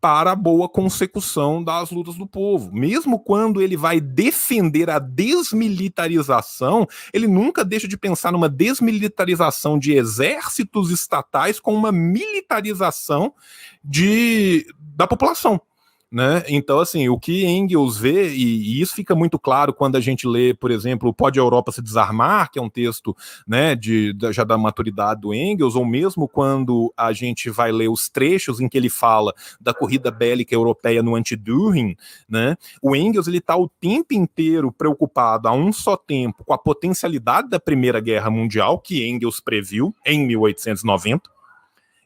Speaker 1: para a boa consecução das lutas do povo. Mesmo quando ele vai defender a desmilitarização, ele nunca deixa de pensar numa desmilitarização de exércitos estatais com uma militarização da população. né? Então, assim, o que Engels vê, e isso fica muito claro quando a gente lê, por exemplo, Pode a Europa se desarmar, que é um texto, né, já da maturidade do Engels, ou mesmo quando a gente vai ler os trechos em que ele fala da corrida bélica europeia no Anti-Düren, né? O Engels, ele está o tempo inteiro preocupado a um só tempo com a potencialidade da Primeira Guerra Mundial, que Engels previu em 1890,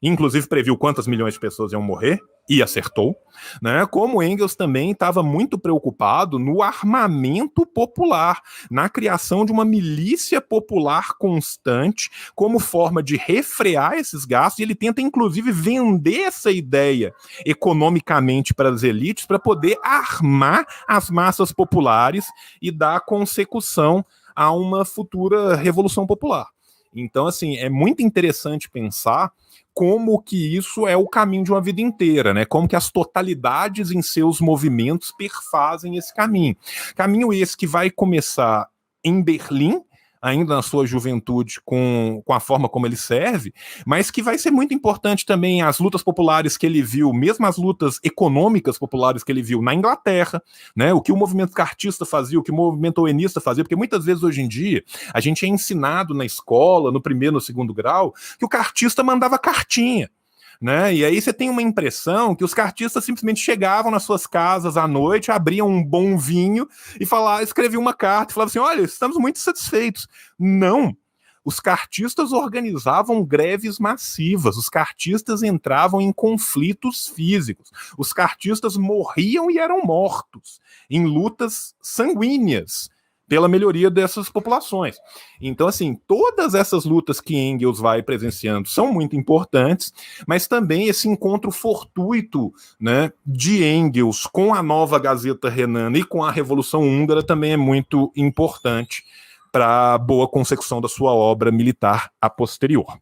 Speaker 1: inclusive previu quantas milhões de pessoas iam morrer, e acertou, né? Como Engels também estava muito preocupado no armamento popular, na criação de uma milícia popular constante, como forma de refrear esses gastos, e ele tenta, inclusive, vender essa ideia economicamente para as elites, para poder armar as massas populares e dar consecução a uma futura revolução popular. Então, assim, é muito interessante pensar como que isso é o caminho de uma vida inteira, né? Como que as totalidades em seus movimentos perfazem esse caminho. Caminho esse que vai começar em Berlim, ainda na sua juventude, com a forma como ele serve, mas que vai ser muito importante também as lutas populares que ele viu, mesmo as lutas econômicas populares que ele viu na Inglaterra, né? O que o movimento cartista fazia, o que o movimento owenista fazia, porque muitas vezes hoje em dia a gente é ensinado na escola, no primeiro, no segundo grau, que o cartista mandava cartinha, né? E aí você tem uma impressão que os cartistas simplesmente chegavam nas suas casas à noite, abriam um bom vinho e escreviam uma carta e falavam assim: olha, estamos muito satisfeitos. Não. Os cartistas organizavam greves massivas, os cartistas entravam em conflitos físicos, os cartistas morriam e eram mortos em lutas sanguíneas pela melhoria dessas populações. Então, assim, todas essas lutas que Engels vai presenciando são muito importantes, mas também esse encontro fortuito, né, de Engels com a nova Gazeta Renana e com a Revolução Húngara também é muito importante para a boa consecução da sua obra militar a posterior.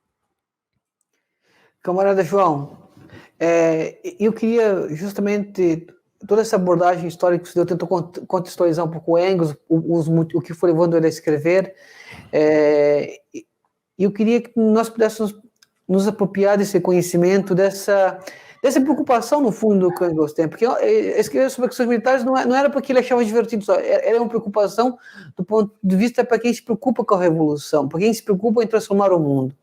Speaker 3: Camarada João, eu queria justamente toda essa abordagem histórica que você deu, tentou contextualizar um pouco o Engels, o que foi levando ele a escrever. Eu queria que nós pudéssemos nos apropriar desse conhecimento, dessa preocupação, no fundo, do que o Engels tem. Porque escrever sobre questões militares não era porque ele achava divertido só, era uma preocupação do ponto de vista para quem se preocupa com a revolução, para quem se preocupa em transformar o mundo.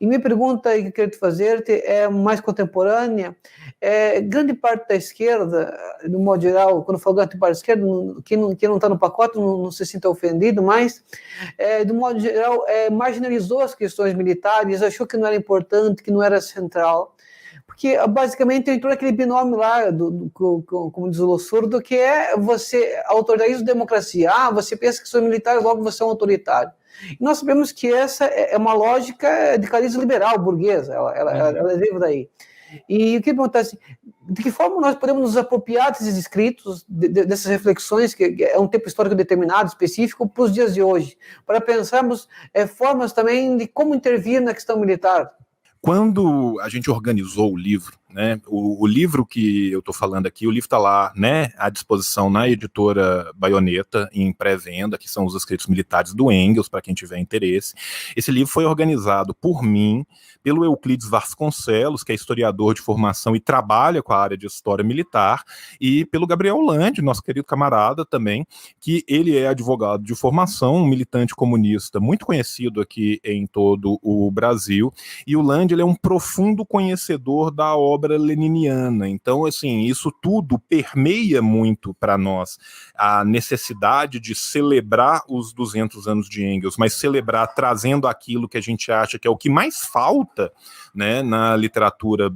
Speaker 3: E minha pergunta que eu quero te fazer é mais contemporânea. Grande parte da esquerda, de um modo geral, quando eu falo grande parte da esquerda, quem não está no pacote não se sinta ofendido, mas, de um modo geral, marginalizou as questões militares, achou que não era importante, que não era central. Porque, basicamente, entrou naquele binômio lá, como diz o Lossurdo, que é autoritarismo e democracia. Você pensa que são militares, logo você é um autoritário. E nós sabemos que essa é uma lógica de cariz liberal, burguesa, ela veio daí. E o que acontece? De que forma nós podemos nos apropriar desses escritos, dessas reflexões, que é um tempo histórico determinado, específico, para os dias de hoje, para pensarmos formas também de como intervir na questão militar?
Speaker 1: Quando a gente organizou o livro, né, o livro que eu estou falando aqui, o livro está lá, né, à disposição na editora Baioneta, em pré-venda, que são os escritos militares do Engels, para quem tiver interesse. Esse livro foi organizado por mim, pelo Euclides Vasconcelos, que é historiador de formação e trabalha com a área de história militar, e pelo Gabriel Lande, nosso querido camarada também, que ele é advogado de formação, um militante comunista muito conhecido aqui em todo o Brasil, e o Lande, ele é um profundo conhecedor da obra leniniana. Então, assim, isso tudo permeia muito para nós a necessidade de celebrar os 200 anos de Engels, mas celebrar trazendo aquilo que a gente acha que é o que mais falta, né, na literatura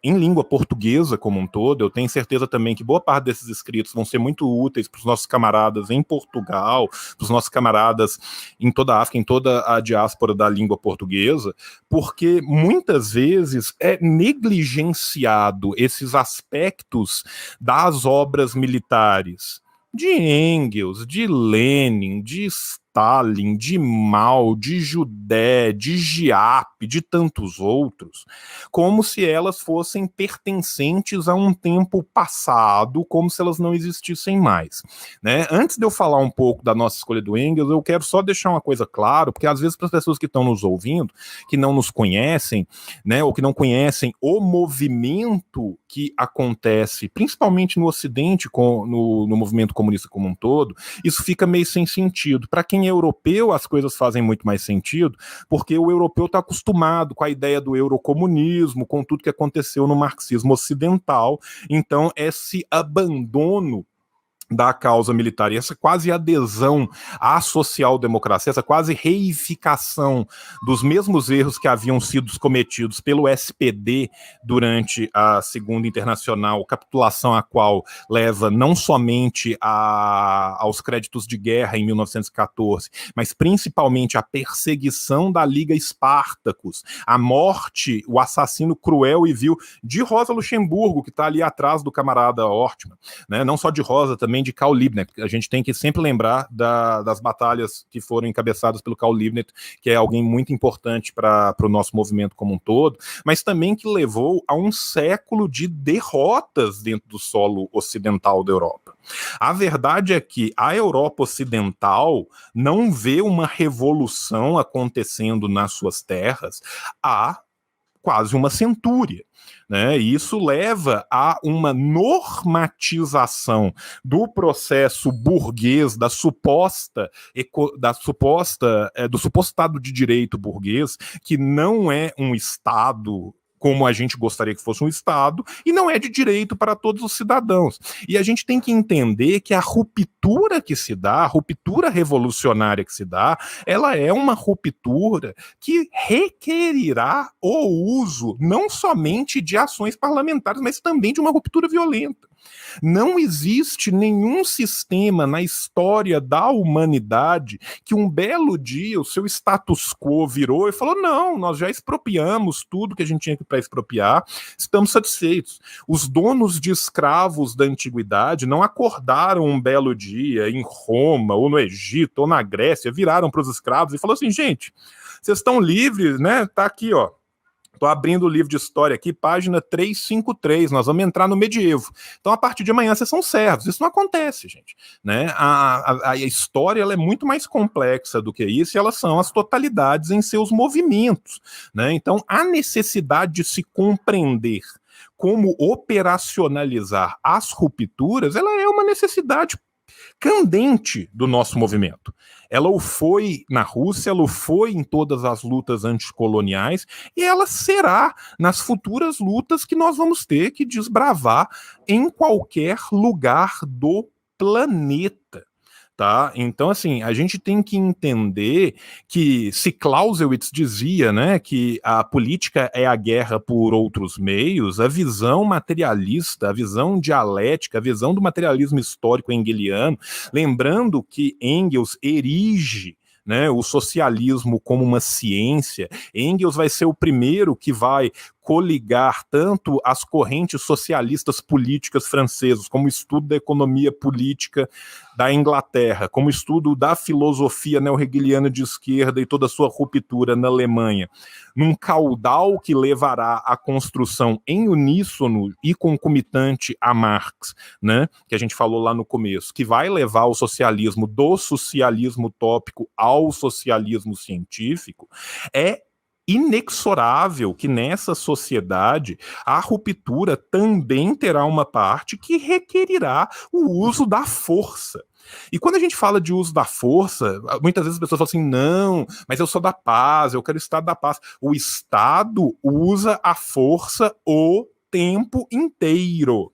Speaker 1: em língua portuguesa como um todo. Eu tenho certeza também que boa parte desses escritos vão ser muito úteis para os nossos camaradas em Portugal, para os nossos camaradas em toda a África, em toda a diáspora da língua portuguesa, porque muitas vezes é negligenciado esses aspectos das obras militares de Engels, de Lenin, de Stalin, de Mao, de Judé, de Giap, de tantos outros, como se elas fossem pertencentes a um tempo passado, como se elas não existissem mais, né? Antes de eu falar um pouco da nossa escolha do Engels, eu quero só deixar uma coisa clara, porque às vezes para as pessoas que estão nos ouvindo, que não nos conhecem, né, ou que não conhecem o movimento que acontece, principalmente no Ocidente, no movimento comunista como um todo, isso fica meio sem sentido. Para quem é europeu, as coisas fazem muito mais sentido, porque o europeu está acostumado com a ideia do eurocomunismo, com tudo que aconteceu no marxismo ocidental. Então, esse abandono da causa militar e essa quase adesão à social-democracia, essa quase reificação dos mesmos erros que haviam sido cometidos pelo SPD durante a Segunda Internacional, capitulação a qual leva não somente aos créditos de guerra em 1914, mas principalmente à perseguição da Liga Espartacus, a morte, o assassino cruel e vil de Rosa Luxemburgo, que está ali atrás do camarada Ortmann, né? Não só de Rosa, também de Karl Liebknecht. A gente tem que sempre lembrar das batalhas que foram encabeçadas pelo Karl Liebknecht, que é alguém muito importante para o nosso movimento como um todo, mas também que levou a um século de derrotas dentro do solo ocidental da Europa. A verdade é que a Europa ocidental não vê uma revolução acontecendo nas suas terras há quase uma centúria, né? E isso leva a uma normatização do processo burguês, do suposto Estado de Direito burguês, que não é um Estado como a gente gostaria que fosse um Estado, e não é de direito para todos os cidadãos. E a gente tem que entender que a ruptura que se dá, a ruptura revolucionária que se dá, ela é uma ruptura que requerirá o uso não somente de ações parlamentares, mas também de uma ruptura violenta. Não existe nenhum sistema na história da humanidade que um belo dia o seu status quo virou e falou: não, nós já expropriamos tudo que a gente tinha para expropriar, estamos satisfeitos. Os donos de escravos da antiguidade não acordaram um belo dia em Roma, ou no Egito, ou na Grécia, viraram para os escravos e falaram assim: gente, vocês estão livres, né? Tá aqui, ó. Estou abrindo o livro de história aqui, página 353, nós vamos entrar no medievo. Então, a partir de amanhã, vocês são servos. Isso não acontece, gente, né? A história ela é muito mais complexa do que isso, e elas são as totalidades em seus movimentos, né? Então, a necessidade de se compreender como operacionalizar as rupturas, ela é uma necessidade candente do nosso movimento. Ela o foi na Rússia, ela o foi em todas as lutas anticoloniais, e ela será nas futuras lutas que nós vamos ter que desbravar em qualquer lugar do planeta. Tá? Então, assim, a gente tem que entender que se Clausewitz dizia, né, que a política é a guerra por outros meios, a visão materialista, a visão dialética, a visão do materialismo histórico hegeliano, lembrando que Engels erige, né, o socialismo como uma ciência. Engels vai ser o primeiro que vai coligar tanto as correntes socialistas políticas francesas, como o estudo da economia política da Inglaterra, como o estudo da filosofia neo-hegeliana de esquerda e toda a sua ruptura na Alemanha, num caudal que levará à construção em uníssono e concomitante a Marx, né, que a gente falou lá no começo, que vai levar o socialismo do socialismo utópico ao socialismo científico, é inexorável que nessa sociedade a ruptura também terá uma parte que requerirá o uso da força. E quando a gente fala de uso da força, muitas vezes as pessoas falam assim: não, mas eu sou da paz, eu quero o Estado da paz. O Estado usa a força o tempo inteiro.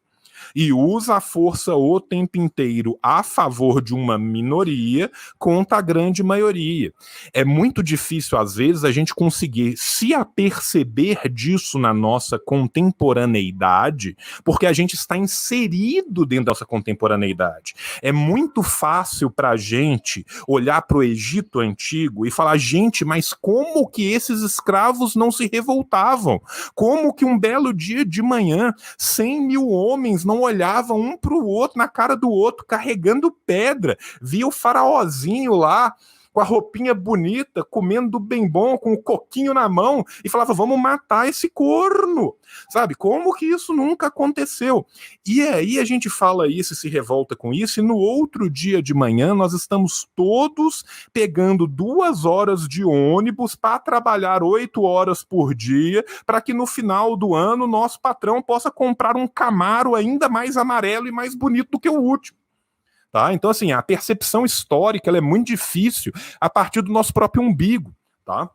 Speaker 1: E usa a força o tempo inteiro a favor de uma minoria contra a grande maioria. É muito difícil, às vezes, a gente conseguir se aperceber disso na nossa contemporaneidade, porque a gente está inserido dentro dessa contemporaneidade. É muito fácil para a gente olhar para o Egito Antigo e falar: gente, mas como que esses escravos não se revoltavam? Como que um belo dia de manhã 100 mil homens não olhavam um para o outro, na cara do outro, carregando pedra? Via o faraózinho lá com a roupinha bonita, comendo bem bom, com o coquinho na mão, e falava, vamos matar esse corno, sabe? Como que isso nunca aconteceu? E aí a gente fala isso e se revolta com isso, e no outro dia de manhã nós estamos todos pegando 2 horas de ônibus para trabalhar 8 horas por dia, para que no final do ano nosso patrão possa comprar um Camaro ainda mais amarelo e mais bonito do que o último. Tá? Então, assim, a percepção histórica ela é muito difícil a partir do nosso próprio umbigo, tá?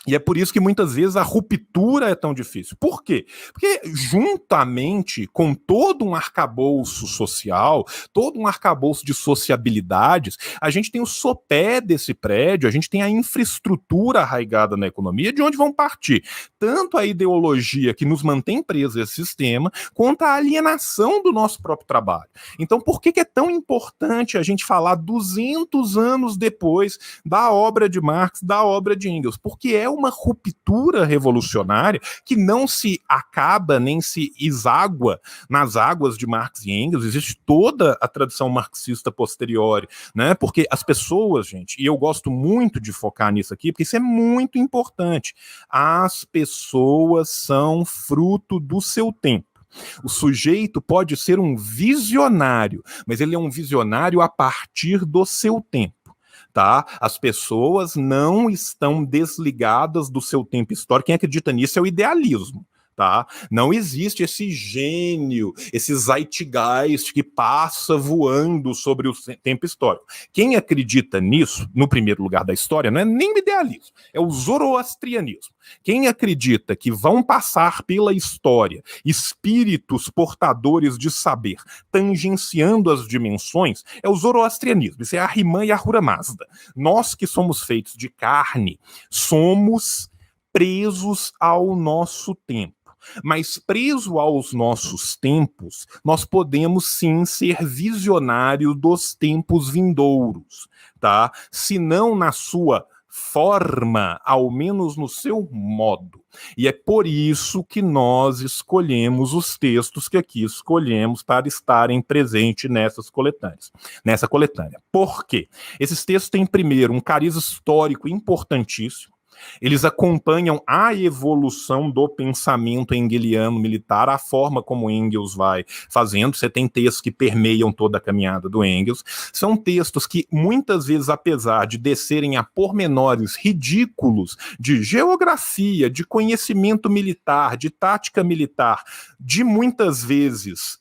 Speaker 1: E é por isso que muitas vezes a ruptura é tão difícil. Por quê? Porque juntamente com todo um arcabouço social, todo um arcabouço de sociabilidades, a gente tem o sopé desse prédio, a gente tem a infraestrutura arraigada na economia, de onde vão partir tanto a ideologia que nos mantém presos a esse sistema, quanto a alienação do nosso próprio trabalho. Então, por que é tão importante a gente falar 200 anos depois da obra de Marx, da obra de Engels? Porque é uma ruptura revolucionária que não se acaba nem se exágua nas águas de Marx e Engels. Existe toda a tradição marxista posterior, né? Porque as pessoas, gente, e eu gosto muito de focar nisso aqui, porque isso é muito importante, as pessoas são fruto do seu tempo. O sujeito pode ser um visionário, mas ele é um visionário a partir do seu tempo. Tá? As pessoas não estão desligadas do seu tempo histórico. Quem acredita nisso é o idealismo. Tá? Não existe esse gênio, esse zeitgeist que passa voando sobre o tempo histórico. Quem acredita nisso, no primeiro lugar da história, não é nem o idealismo, é o zoroastrianismo. Quem acredita que vão passar pela história espíritos portadores de saber, tangenciando as dimensões, é o zoroastrianismo. Isso é a Ahriman e a Ahura Mazda. Nós que somos feitos de carne, somos presos ao nosso tempo. Mas preso aos nossos tempos, nós podemos sim ser visionários dos tempos vindouros, tá? Se não na sua forma, ao menos no seu modo. E é por isso que nós escolhemos os textos que aqui escolhemos para estarem presentes nessa coletânea. Por quê? Esses textos têm, primeiro, um cariz histórico importantíssimo. Eles acompanham a evolução do pensamento engeliano militar, a forma como Engels vai fazendo. Você tem textos que permeiam toda a caminhada do Engels. São textos que, muitas vezes, apesar de descerem a pormenores ridículos de geografia, de conhecimento militar, de tática militar, de muitas vezes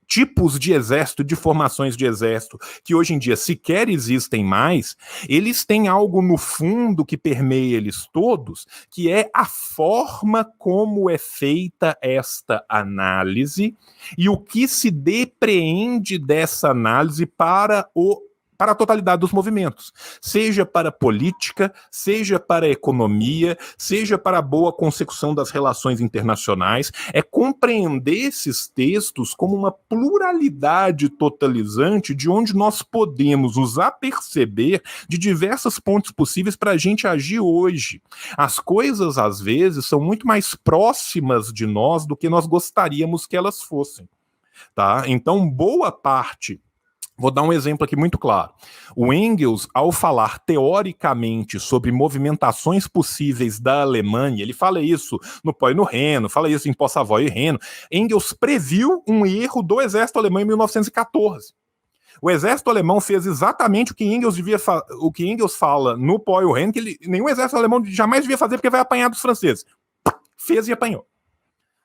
Speaker 1: tipos de exército, de formações de exército, que hoje em dia sequer existem mais, eles têm algo no fundo que permeia eles todos, que é a forma como é feita esta análise e o que se depreende dessa análise para a totalidade dos movimentos, seja para a política, seja para a economia, seja para a boa consecução das relações internacionais, é compreender esses textos como uma pluralidade totalizante de onde nós podemos nos aperceber de diversas pontes possíveis para a gente agir hoje. As coisas, às vezes, são muito mais próximas de nós do que nós gostaríamos que elas fossem, tá? Então, boa parte. Vou dar um exemplo aqui muito claro. O Engels, ao falar teoricamente sobre movimentações possíveis da Alemanha, ele fala isso no Po e no Reno, fala isso em Possavoy e Reno. Engels previu um erro do exército alemão em 1914. O exército alemão fez exatamente o que Engels fala no Po e no Reno, que nenhum exército alemão jamais devia fazer porque vai apanhar dos franceses. Fez e apanhou.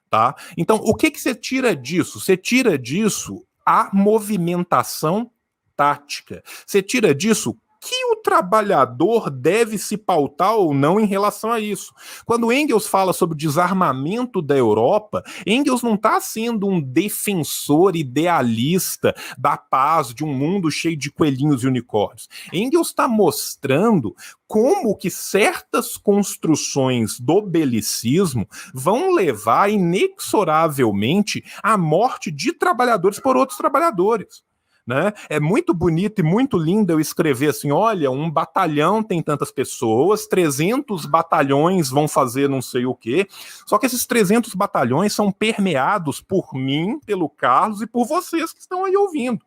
Speaker 1: Tá? Então, o que você tira disso? Você tira disso a movimentação tática. Você tira disso que o trabalhador deve se pautar ou não em relação a isso. Quando Engels fala sobre o desarmamento da Europa, Engels não está sendo um defensor idealista da paz, de um mundo cheio de coelhinhos e unicórnios. Engels está mostrando como que certas construções do belicismo vão levar inexoravelmente à morte de trabalhadores por outros trabalhadores. Né? É muito bonito e muito lindo eu escrever assim, olha, um batalhão tem tantas pessoas, 300 batalhões vão fazer não sei o quê, só que esses 300 batalhões são permeados por mim, pelo Carlos e por vocês que estão aí ouvindo.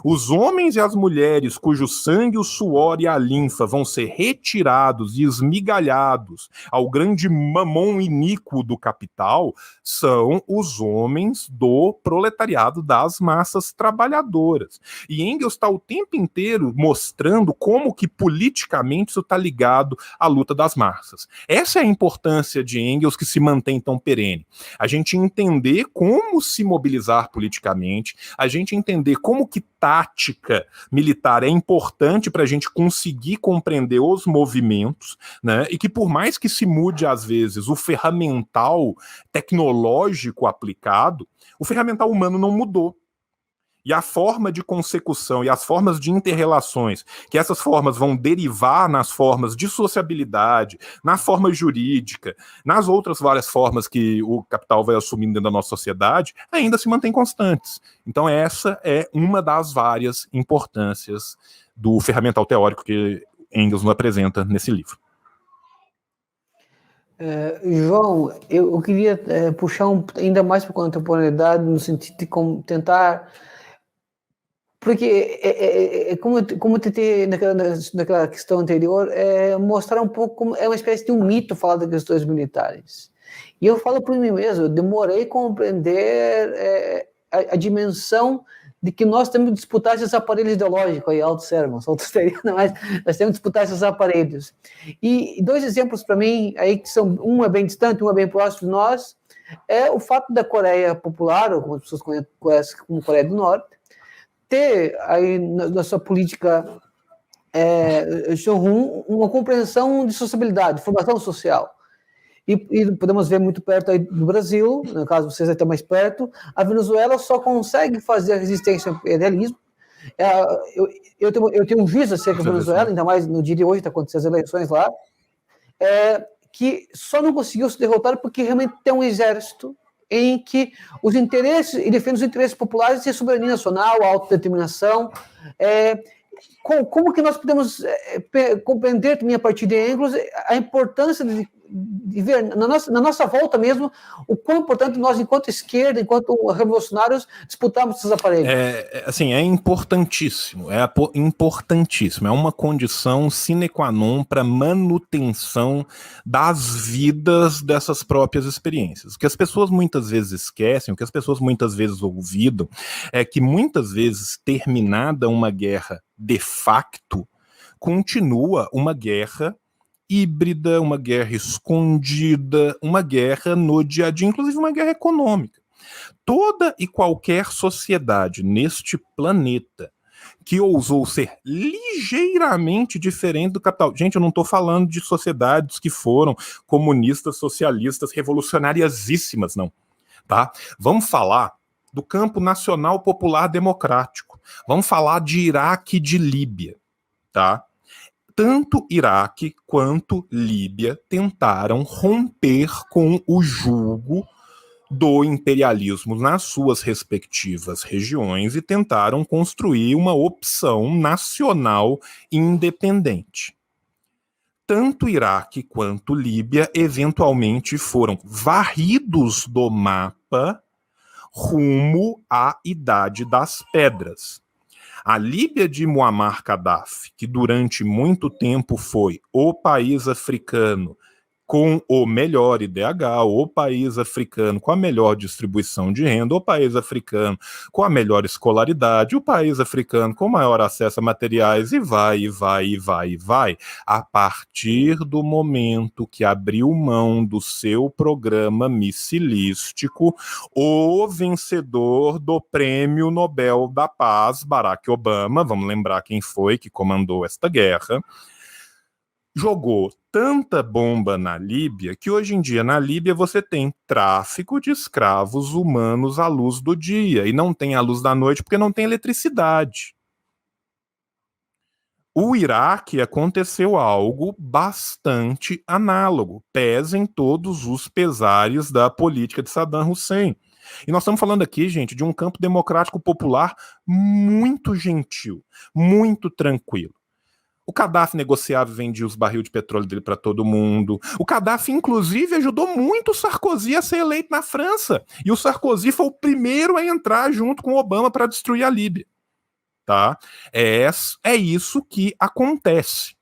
Speaker 1: Os homens e as mulheres cujo sangue, o suor e a linfa vão ser retirados e esmigalhados ao grande mamon iníquo do capital são os homens do proletariado das massas trabalhadoras. E Engels está o tempo inteiro mostrando como que politicamente isso está ligado à luta das massas. Essa é a importância de Engels que se mantém tão perene. A gente entender como se mobilizar politicamente, a gente entender como que tática militar é importante para a gente conseguir compreender os movimentos, né? E que por mais que se mude às vezes o ferramental tecnológico aplicado, o ferramental humano não mudou. E a forma de consecução e as formas de interrelações, que essas formas vão derivar nas formas de sociabilidade, na forma jurídica, nas outras várias formas que o capital vai assumindo dentro da nossa sociedade, ainda se mantêm constantes. Então essa é uma das várias importâncias do ferramental teórico que Engels nos apresenta nesse livro.
Speaker 3: João, eu queria puxar ainda mais para a contemporaneidade, no sentido de tentar... Porque, como eu tentei naquela questão anterior, mostrar um pouco como é uma espécie de um mito falar das questões militares. E eu falo por mim mesmo, eu demorei a compreender a dimensão de que nós temos que disputar esses aparelhos ideológicos aí, auto-sermons, mas nós temos que disputar esses aparelhos. E dois exemplos para mim, aí que são, um é bem distante, um é bem próximo de nós, é o fato da Coreia Popular, ou como as pessoas conhecem como Coreia do Norte, ter aí na sua política uma compreensão de sociabilidade, formação social. E podemos ver muito perto aí do Brasil, no caso vocês até mais perto, a Venezuela só consegue fazer a resistência ao imperialismo. Eu tenho um juízo acerca da Venezuela, ainda mais no dia de hoje, está acontecendo as eleições lá, que só não conseguiu se derrotar porque realmente tem um exército em que os interesses, e defende os interesses populares e a soberania nacional, a autodeterminação. Como que nós podemos compreender também a partir de Engels a importância de ver na nossa volta mesmo o quão importante nós, enquanto esquerda, enquanto revolucionários, disputarmos esses aparelhos?
Speaker 1: É importantíssimo, importantíssimo, é uma condição sine qua non para manutenção das vidas dessas próprias experiências. O que as pessoas muitas vezes esquecem, o que as pessoas muitas vezes olvidam, é que muitas vezes, terminada uma guerra de facto, continua uma guerra híbrida, uma guerra escondida, uma guerra no dia a dia, inclusive uma guerra econômica. Toda e qualquer sociedade neste planeta que ousou ser ligeiramente diferente do capital. Gente, eu não estou falando de sociedades que foram comunistas, socialistas, revolucionariasíssimas, não. Tá? Vamos falar do campo nacional popular democrático. Vamos falar de Iraque e de Líbia, tá? Tanto Iraque quanto Líbia tentaram romper com o jugo do imperialismo nas suas respectivas regiões e tentaram construir uma opção nacional independente. Tanto Iraque quanto Líbia eventualmente foram varridos do mapa rumo à Idade das Pedras. A Líbia de Muammar Gaddafi, que durante muito tempo foi o país africano com o melhor IDH, o país africano com a melhor distribuição de renda, o país africano com a melhor escolaridade, o país africano com maior acesso a materiais, e vai. A partir do momento que abriu mão do seu programa missilístico, o vencedor do Prêmio Nobel da Paz, Barack Obama, vamos lembrar quem foi que comandou esta guerra, jogou tanta bomba na Líbia que hoje em dia na Líbia você tem tráfico de escravos humanos à luz do dia e não tem à luz da noite porque não tem eletricidade. O Iraque aconteceu algo bastante análogo, pesem todos os pesares da política de Saddam Hussein. E nós estamos falando aqui, gente, de um campo democrático popular muito gentil, muito tranquilo. O Gaddafi negociava e vendia os barril de petróleo dele para todo mundo. O Gaddafi, inclusive, ajudou muito o Sarkozy a ser eleito na França. E o Sarkozy foi o primeiro a entrar junto com o Obama para destruir a Líbia. tá? É isso que acontece.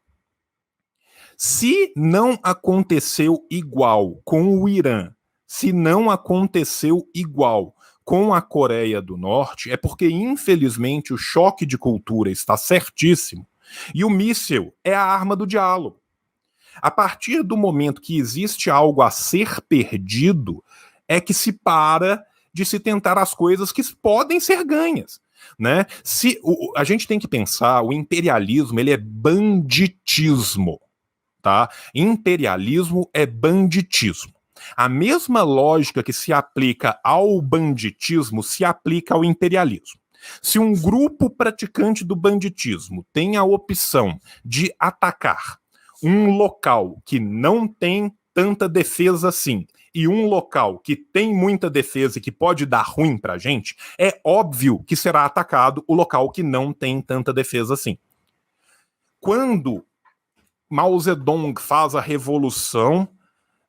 Speaker 1: Se não aconteceu igual com o Irã, se não aconteceu igual com a Coreia do Norte, é porque, infelizmente, o choque de cultura está certíssimo e o míssil é a arma do diálogo. A partir do momento que existe algo a ser perdido, é que se para de se tentar as coisas que podem ser ganhas. Né? A gente tem que pensar, o imperialismo ele é banditismo. Tá? Imperialismo é banditismo. A mesma lógica que se aplica ao banditismo se aplica ao imperialismo. Se um grupo praticante do banditismo tem a opção de atacar um local que não tem tanta defesa assim, e um local que tem muita defesa e que pode dar ruim pra gente, é óbvio que será atacado o local que não tem tanta defesa assim. Quando Mao Zedong faz a revolução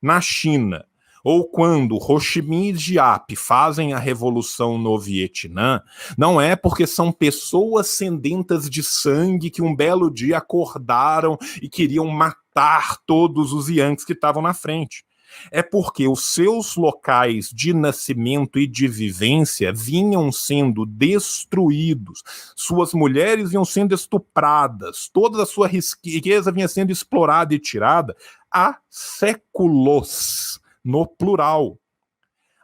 Speaker 1: na China, ou quando Ho Chi Minh e Giap fazem a revolução no Vietnã, não é porque são pessoas sedentas de sangue que um belo dia acordaram e queriam matar todos os Yankees que estavam na frente. É porque os seus locais de nascimento e de vivência vinham sendo destruídos, suas mulheres vinham sendo estupradas, toda a sua riqueza vinha sendo explorada e tirada há séculos, no plural.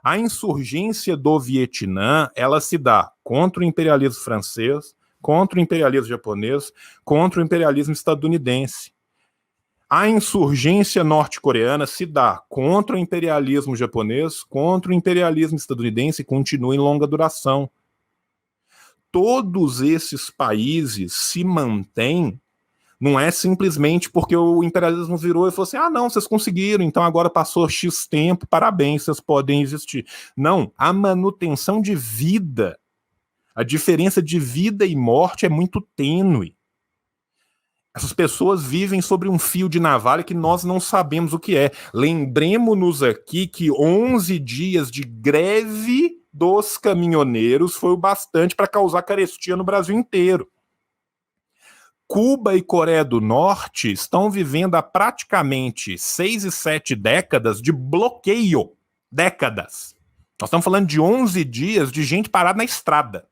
Speaker 1: A insurgência do Vietnã, ela se dá contra o imperialismo francês, contra o imperialismo japonês, contra o imperialismo estadunidense. A insurgência norte-coreana se dá contra o imperialismo japonês, contra o imperialismo estadunidense e continua em longa duração. Todos esses países se mantêm, não é simplesmente porque o imperialismo virou e falou assim, não, vocês conseguiram, então agora passou X tempo, parabéns, vocês podem existir. Não, a manutenção de vida, a diferença de vida e morte é muito tênue. Essas pessoas vivem sobre um fio de navalha que nós não sabemos o que é. Lembremos-nos aqui que 11 dias de greve dos caminhoneiros foi o bastante para causar carestia no Brasil inteiro. Cuba e Coreia do Norte estão vivendo há praticamente 6 e 7 décadas de bloqueio. Décadas. Nós estamos falando de 11 dias de gente parada na estrada.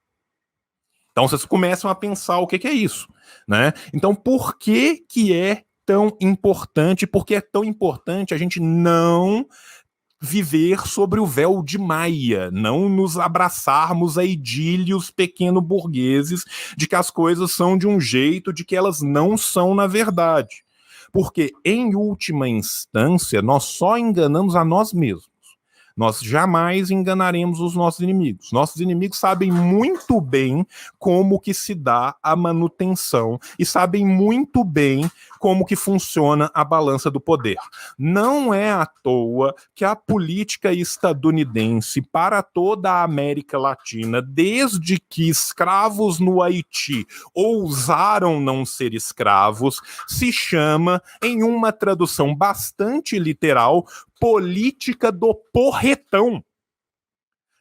Speaker 1: Então vocês começam a pensar o que é isso, né? Então por que é tão importante, por que é tão importante a gente não viver sobre o véu de Maia, não nos abraçarmos a idílios pequeno-burgueses de que as coisas são de um jeito de que elas não são na verdade. Porque, em última instância, nós só enganamos a nós mesmos. Nós jamais enganaremos os nossos inimigos. Nossos inimigos sabem muito bem como que se dá a manutenção e sabem muito bem como que funciona a balança do poder. Não é à toa que a política estadunidense para toda a América Latina, desde que escravos no Haiti ousaram não ser escravos, se chama, em uma tradução bastante literal, política do porretão.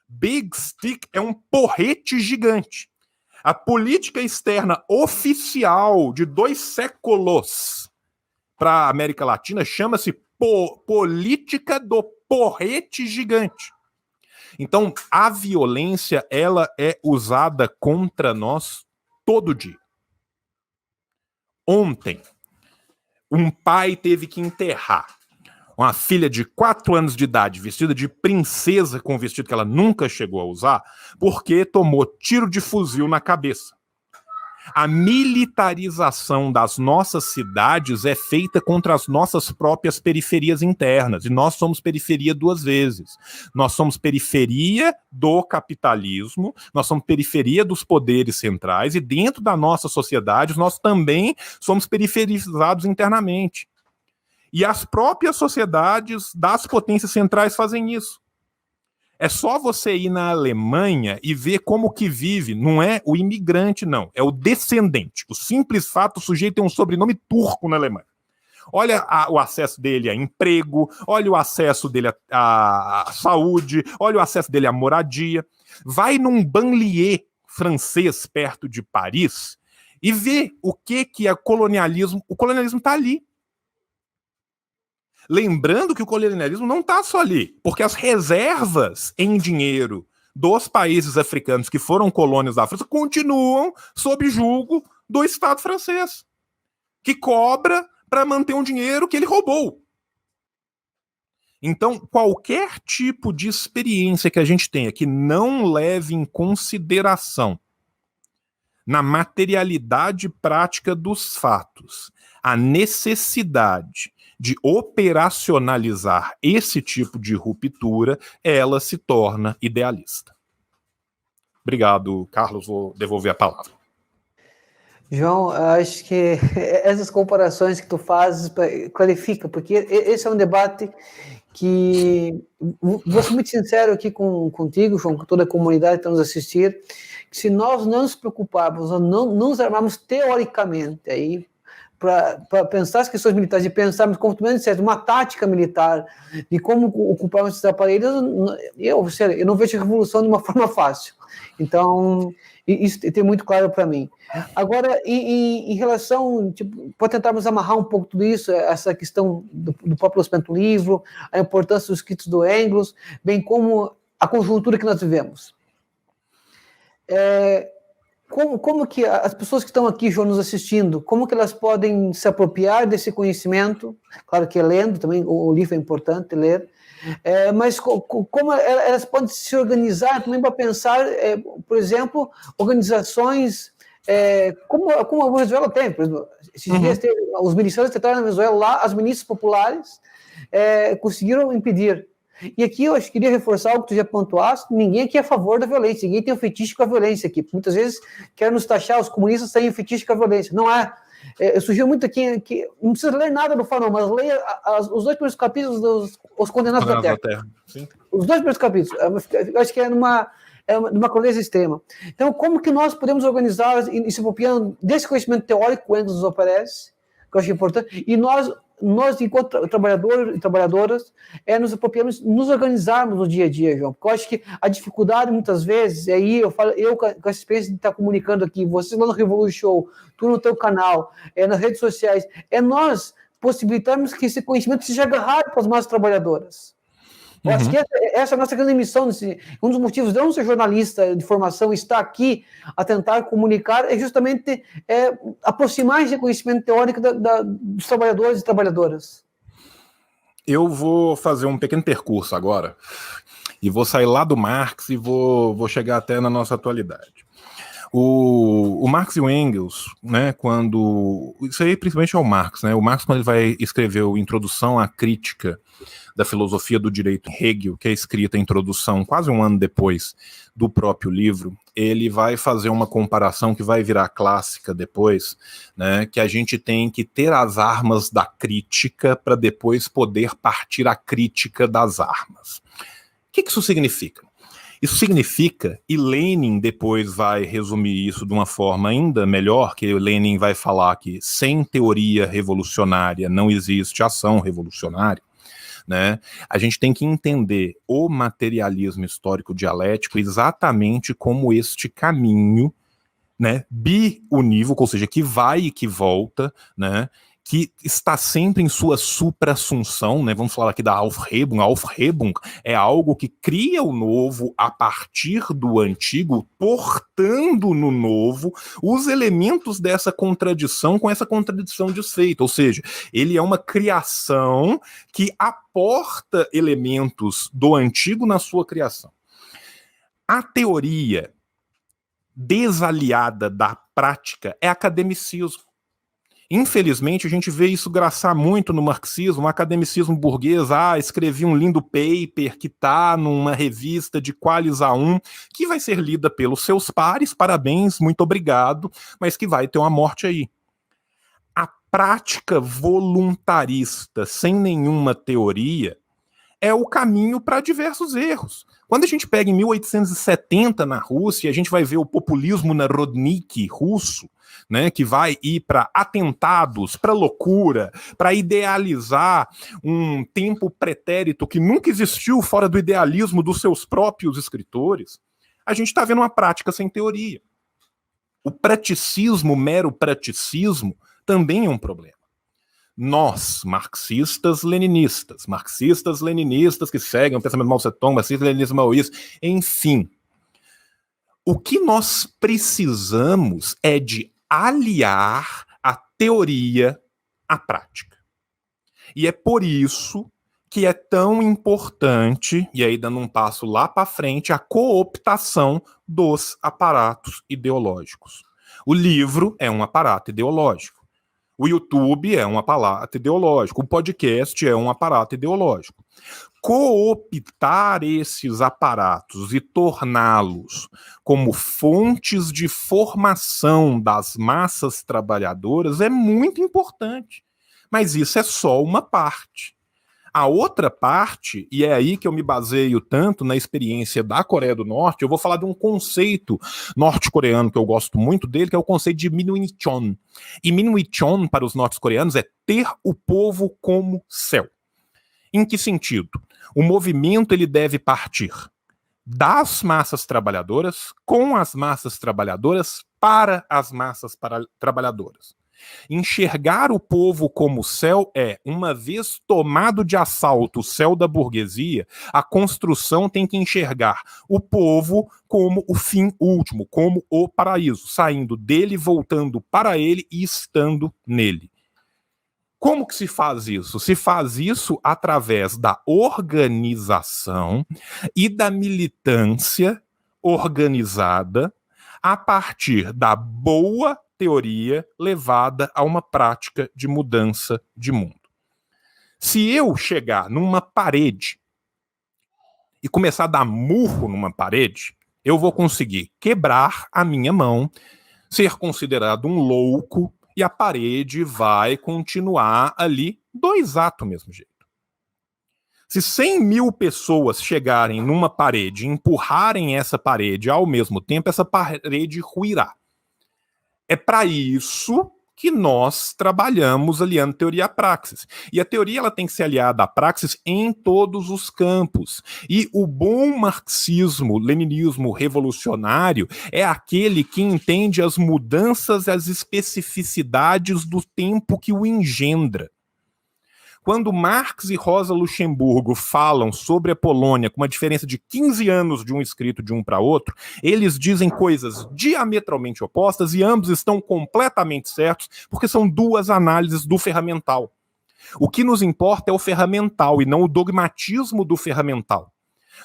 Speaker 1: Big Stick é um porrete gigante. A política externa oficial de 2 séculos para a América Latina chama-se política do porrete gigante. Então, a violência, ela é usada contra nós todo dia. Ontem, um pai teve que enterrar uma filha de 4 anos de idade, vestida de princesa com um vestido que ela nunca chegou a usar, porque tomou tiro de fuzil na cabeça. A militarização das nossas cidades é feita contra as nossas próprias periferias internas, e nós somos periferia 2 vezes. Nós somos periferia do capitalismo, nós somos periferia dos poderes centrais, e dentro da nossa sociedade nós também somos periferizados internamente. E as próprias sociedades das potências centrais fazem isso. É só você ir na Alemanha e ver como que vive, não é o imigrante, não, é o descendente. O simples fato, o sujeito tem um sobrenome turco na Alemanha. Olha o acesso dele a emprego, olha o acesso dele a saúde, olha o acesso dele à moradia. Vai num banlieue francês perto de Paris e ver o que é colonialismo. O colonialismo está ali. Lembrando que o colonialismo não está só ali, porque as reservas em dinheiro dos países africanos que foram colônias da França continuam sob julgo do Estado francês, que cobra para manter um dinheiro que ele roubou. Então, qualquer tipo de experiência que a gente tenha que não leve em consideração na materialidade prática dos fatos a necessidade de operacionalizar esse tipo de ruptura, ela se torna idealista. Obrigado, Carlos. Vou devolver a palavra.
Speaker 3: João, acho que essas comparações que tu fazes clarifica, porque esse é um debate que, vou ser muito sincero aqui contigo, João, com toda a comunidade que está nos assistir, que se nós não nos preocuparmos, não nos armarmos teoricamente aí para pensar as questões militares e pensarmos, como tu mesmo disseste, uma tática militar de como ocuparmos esses aparelhos, eu não vejo a revolução de uma forma fácil. Então, isso tem muito claro para mim. Agora, em relação, para tentarmos amarrar um pouco tudo isso, essa questão do próprio lançamento do livro, a importância dos escritos do Engels, bem como a conjuntura que nós vivemos. Como que as pessoas que estão aqui, João, nos assistindo, como que elas podem se apropriar desse conhecimento? Claro que lendo também, o livro é importante ler, mas como elas podem se organizar também para pensar, por exemplo, organizações como a Venezuela tem, por exemplo, esses dias os milicianos tentaram na Venezuela lá, as milícias populares conseguiram impedir. E aqui eu queria reforçar algo que tu já pontuaste: ninguém aqui é a favor da violência, ninguém tem um fetiche com a violência aqui. Muitas vezes querem nos taxar, os comunistas têm um fetiche com a violência. Não é. Eu sugiro muito aqui que não precisa ler nada do Fanon, mas leia os 2 primeiros capítulos dos Condenados da Terra. Sim. Os 2 primeiros capítulos. Eu acho que é numa clareza extrema. Então, como que nós podemos organizar e se apropriando desse conhecimento teórico que o Engels nos oferece, que eu acho importante, e nós enquanto trabalhadores e trabalhadoras, nos apropriamos, nos organizarmos no dia a dia, João, porque eu acho que a dificuldade, muitas vezes, aí eu com essa experiência de estar comunicando aqui, vocês lá no Revolution Show, tu no teu canal, nas redes sociais, nós possibilitarmos que esse conhecimento seja agarrado para as massas trabalhadoras. Eu acho que essa é a nossa grande missão. Um dos motivos de eu não ser jornalista de formação, estar aqui a tentar comunicar, é justamente aproximar esse conhecimento teórico dos trabalhadores e trabalhadoras.
Speaker 1: Eu vou fazer um pequeno percurso agora e vou sair lá do Marx e vou chegar até na nossa atualidade. O Marx e o Engels, né, isso aí principalmente é o Marx, né? O Marx, quando ele vai escrever a Introdução à Crítica da Filosofia do Direito, Hegel, que é escrita a introdução quase um ano depois do próprio livro, ele vai fazer uma comparação que vai virar clássica depois, né, que a gente tem que ter as armas da crítica para depois poder partir a crítica das armas. O que isso significa? Isso significa, e Lenin depois vai resumir isso de uma forma ainda melhor, que Lenin vai falar que sem teoria revolucionária não existe ação revolucionária, né? A gente tem que entender o materialismo histórico dialético exatamente como este caminho, né, biunívoco, ou seja, que vai e que volta, né, que está sempre em sua supra-assunção, né? Vamos falar aqui da Aufhebung. A Aufhebung é algo que cria o novo a partir do antigo, portando no novo os elementos dessa contradição com essa contradição desfeita, ou seja, ele é uma criação que aporta elementos do antigo na sua criação. A teoria desaliada da prática é academicismo. Infelizmente, a gente vê isso graçar muito no marxismo, um academicismo burguês. Escrevi um lindo paper que está numa revista de Qualis A1, que vai ser lida pelos seus pares, parabéns, muito obrigado, mas que vai ter uma morte aí. A prática voluntarista, sem nenhuma teoria, é o caminho para diversos erros. Quando a gente pega em 1870 na Rússia, a gente vai ver o populismo narodnik russo, né, que vai ir para atentados, para loucura, para idealizar um tempo pretérito que nunca existiu fora do idealismo dos seus próprios escritores. A gente está vendo uma prática sem teoria. O praticismo, mero praticismo, também é um problema. Nós, marxistas-leninistas que seguem o pensamento Mao Tse-tung, marxistas-leninistas maoístas, enfim, o que nós precisamos é de aliar a teoria à prática. E é por isso que é tão importante, e aí dando um passo lá para frente, a cooptação dos aparatos ideológicos. O livro é um aparato ideológico. O YouTube é um aparato ideológico. O podcast é um aparato ideológico. Cooptar esses aparatos e torná-los como fontes de formação das massas trabalhadoras é muito importante. Mas isso é só uma parte. A outra parte, e é aí que eu me baseio tanto na experiência da Coreia do Norte, eu vou falar de um conceito norte-coreano que eu gosto muito dele, que é o conceito de Minwichon. E Minwichon, para os norte-coreanos, é ter o povo como céu. Em que sentido? O movimento ele deve partir das massas trabalhadoras, com as massas trabalhadoras, para as massas trabalhadoras. Enxergar o povo como céu é, uma vez tomado de assalto o céu da burguesia, a construção tem que enxergar o povo como o fim último, como o paraíso, saindo dele, voltando para ele e estando nele. Como que se faz isso? Se faz isso através da organização e da militância organizada a partir da boa teoria levada a uma prática de mudança de mundo. Se eu chegar numa parede e começar a dar murro numa parede, eu vou conseguir quebrar a minha mão, ser considerado um louco e a parede vai continuar ali do exato mesmo jeito. Se 100 mil pessoas chegarem numa parede e empurrarem essa parede ao mesmo tempo, essa parede ruirá. É para isso que nós trabalhamos aliando teoria à praxis. E a teoria ela tem que ser aliada à praxis em todos os campos. E o bom marxismo, leninismo revolucionário é aquele que entende as mudanças e as especificidades do tempo que o engendra. Quando Marx e Rosa Luxemburgo falam sobre a Polônia com uma diferença de 15 anos de um escrito de um para outro, eles dizem coisas diametralmente opostas e ambos estão completamente certos, porque são duas análises do ferramental. O que nos importa é o ferramental e não o dogmatismo do ferramental.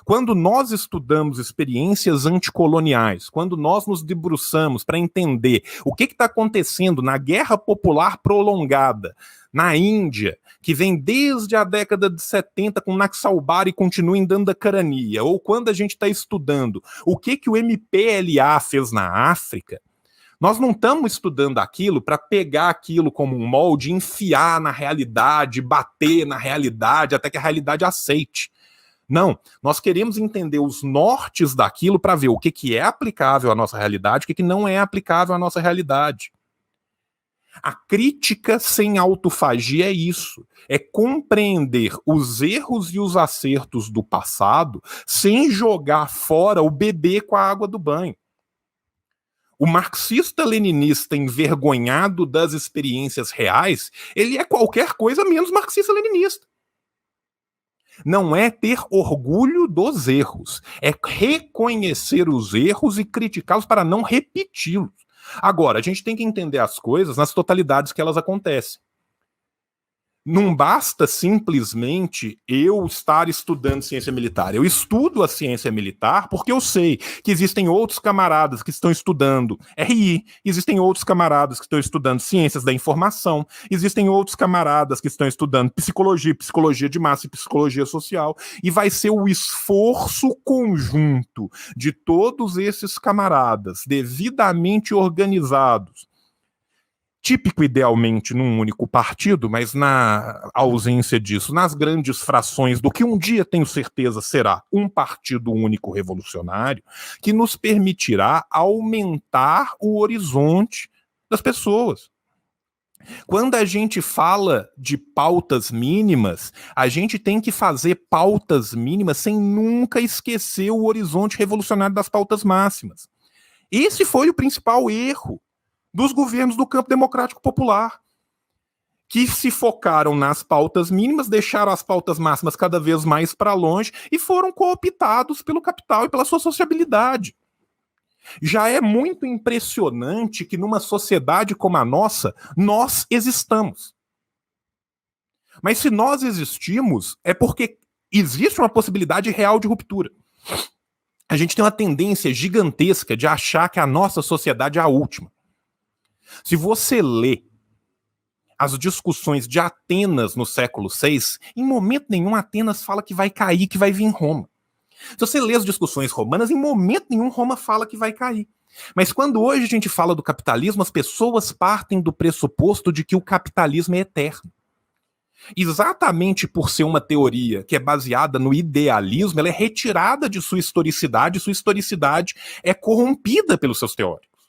Speaker 1: Quando nós estudamos experiências anticoloniais, quando nós nos debruçamos para entender o que está acontecendo na guerra popular prolongada na Índia, que vem desde a década de 70 com Naxalbari e continua em Dandakaranya, ou quando a gente está estudando o que o MPLA fez na África, nós não estamos estudando aquilo para pegar aquilo como um molde, enfiar na realidade, bater na realidade, até que a realidade aceite. Não, nós queremos entender os nortes daquilo para ver o que é aplicável à nossa realidade, o que não é aplicável à nossa realidade. A crítica sem autofagia é isso, é compreender os erros e os acertos do passado sem jogar fora o bebê com a água do banho. O marxista-leninista envergonhado das experiências reais, ele é qualquer coisa menos marxista-leninista. Não é ter orgulho dos erros, é reconhecer os erros e criticá-los para não repeti-los. Agora, a gente tem que entender as coisas nas totalidades que elas acontecem. Não basta simplesmente eu estar estudando ciência militar. Eu estudo a ciência militar porque eu sei que existem outros camaradas que estão estudando RI, existem outros camaradas que estão estudando ciências da informação, existem outros camaradas que estão estudando psicologia, psicologia de massa e psicologia social, e vai ser o esforço conjunto de todos esses camaradas devidamente organizados, típico idealmente num único partido, mas na ausência disso, nas grandes frações do que um dia tenho certeza será um partido único revolucionário, que nos permitirá aumentar o horizonte das pessoas. Quando a gente fala de pautas mínimas, a gente tem que fazer pautas mínimas sem nunca esquecer o horizonte revolucionário das pautas máximas. Esse foi o principal erro dos governos do campo democrático popular, que se focaram nas pautas mínimas, deixaram as pautas máximas cada vez mais para longe e foram cooptados pelo capital e pela sua sociabilidade. Já é muito impressionante que numa sociedade como a nossa, nós existamos. Mas se nós existimos, é porque existe uma possibilidade real de ruptura. A gente tem uma tendência gigantesca de achar que a nossa sociedade é a última. Se você lê as discussões de Atenas no século VI, em momento nenhum Atenas fala que vai cair, que vai vir Roma. Se você lê as discussões romanas, em momento nenhum Roma fala que vai cair. Mas quando hoje a gente fala do capitalismo, as pessoas partem do pressuposto de que o capitalismo é eterno. Exatamente por ser uma teoria que é baseada no idealismo, ela é retirada de sua historicidade é corrompida pelos seus teóricos.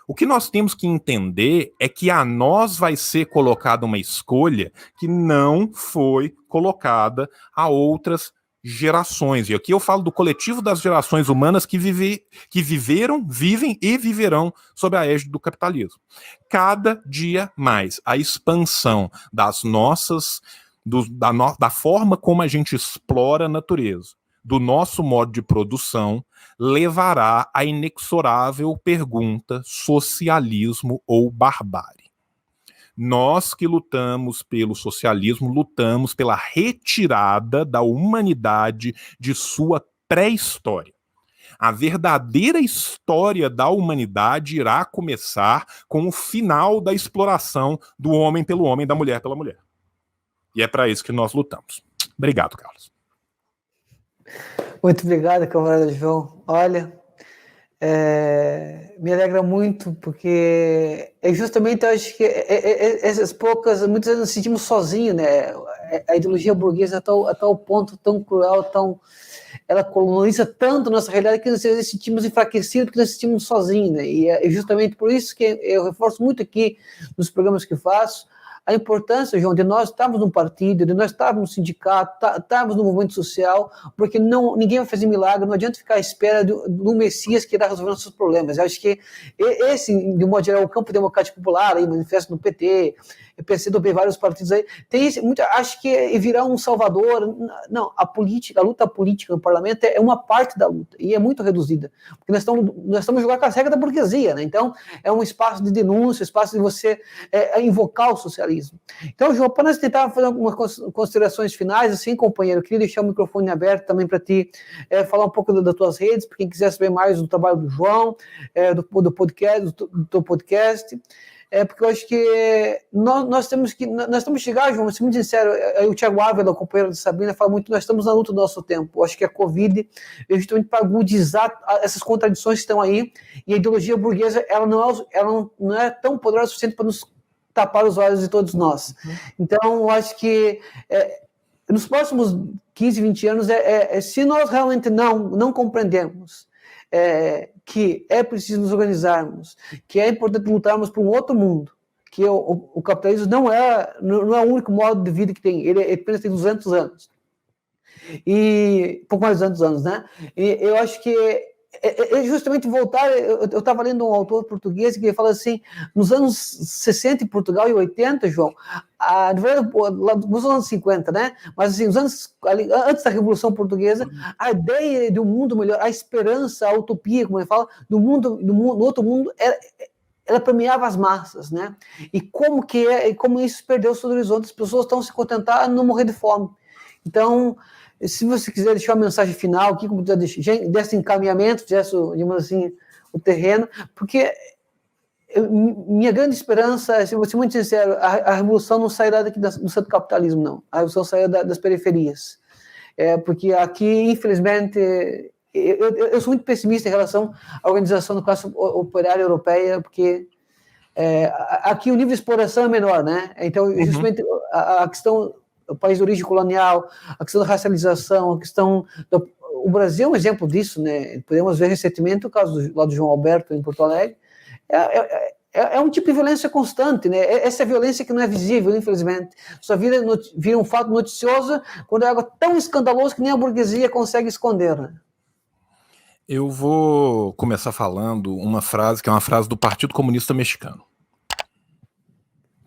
Speaker 1: O que nós temos que entender é que a nós vai ser colocada uma escolha que não foi colocada a outras gerações. E aqui eu falo do coletivo das gerações humanas que viveram, vivem e viverão sob a égide do capitalismo. Cada dia mais a expansão das nossas, da forma como a gente explora a natureza, do nosso modo de produção, levará à inexorável pergunta: socialismo ou barbárie? Nós que lutamos pelo socialismo, lutamos pela retirada da humanidade de sua pré-história. A verdadeira história da humanidade irá começar com o final da exploração do homem pelo homem, da mulher pela mulher. E é para isso que nós lutamos. Obrigado, Carlos.
Speaker 3: Muito obrigado, camarada João. Olha, me alegra muito, porque justamente, eu acho que essas poucas, muitas vezes nos sentimos sozinhos, né? A ideologia burguesa a tal ponto tão cruel, ela coloniza tanto a nossa realidade que nós nos sentimos enfraquecidos, porque nós nos sentimos sozinhos, né? E é justamente por isso que eu reforço muito aqui nos programas que faço a importância, João, de nós estarmos num partido, de nós estarmos no sindicato, estarmos no movimento social, porque ninguém vai fazer milagre, não adianta ficar à espera do Messias que irá resolver nossos problemas. Eu acho que esse, de modo geral, o campo democrático popular, aí, manifesto no PT, PCdoB, vários partidos aí, acho que virá um salvador. Não, a luta política no parlamento é uma parte da luta, e é muito reduzida, porque nós estamos jogando com as regras da burguesia, né? Então, é um espaço de denúncia, espaço de você invocar o socialismo. Então, João, para nós tentar fazer algumas considerações finais, assim, companheiro, eu queria deixar o microfone aberto também para ti falar um pouco das tuas redes, para quem quiser saber mais do trabalho do João, do podcast, do teu podcast. Porque eu acho que nós temos que chegar, João, vou ser muito sincero, o Thiago Ávila, o companheiro de Sabrina, fala muito, nós estamos na luta do nosso tempo. Eu acho que a Covid é justamente para agudizar essas contradições que estão aí, e a ideologia burguesa, ela não é tão poderosa o suficiente para nos tapar os olhos de todos nós. Então, eu acho que nos próximos 15, 20 anos, se nós realmente não compreendermos que é preciso nos organizarmos, que é importante lutarmos por um outro mundo, que o capitalismo não é o único modo de vida que tem, ele apenas tem 200 anos, e pouco mais de 200 anos, né? E eu acho que justamente voltar, eu estava lendo um autor português que fala assim, nos anos 60 em Portugal e 80, João, nos anos 50, né? Mas assim, antes da Revolução Portuguesa, a ideia de um mundo melhor, a esperança, a utopia, como ele fala, do outro mundo, ela permeava as massas, né? E como isso perdeu seus horizontes, as pessoas estão se contentando a não morrer de fome. Então, se você quiser deixar uma mensagem final aqui, como desse encaminhamento, digamos assim, o terreno, porque minha grande esperança, se vou ser muito sincero, a revolução não sairá daqui do centro do capitalismo, não. A revolução sairá das periferias. Porque aqui, infelizmente, eu sou muito pessimista em relação à organização da classe operária europeia, porque aqui o nível de exploração é menor, né? Então, justamente a questão o país de origem colonial, a questão da racialização, a questão... O Brasil é um exemplo disso, né? Podemos ver recentemente o caso lá do João Alberto, em Porto Alegre. É um tipo de violência constante, né? Essa violência que não é visível, infelizmente. Só vira um fato noticioso quando é algo tão escandaloso que nem a burguesia consegue esconder, né?
Speaker 1: Eu vou começar falando uma frase que é uma frase do Partido Comunista Mexicano.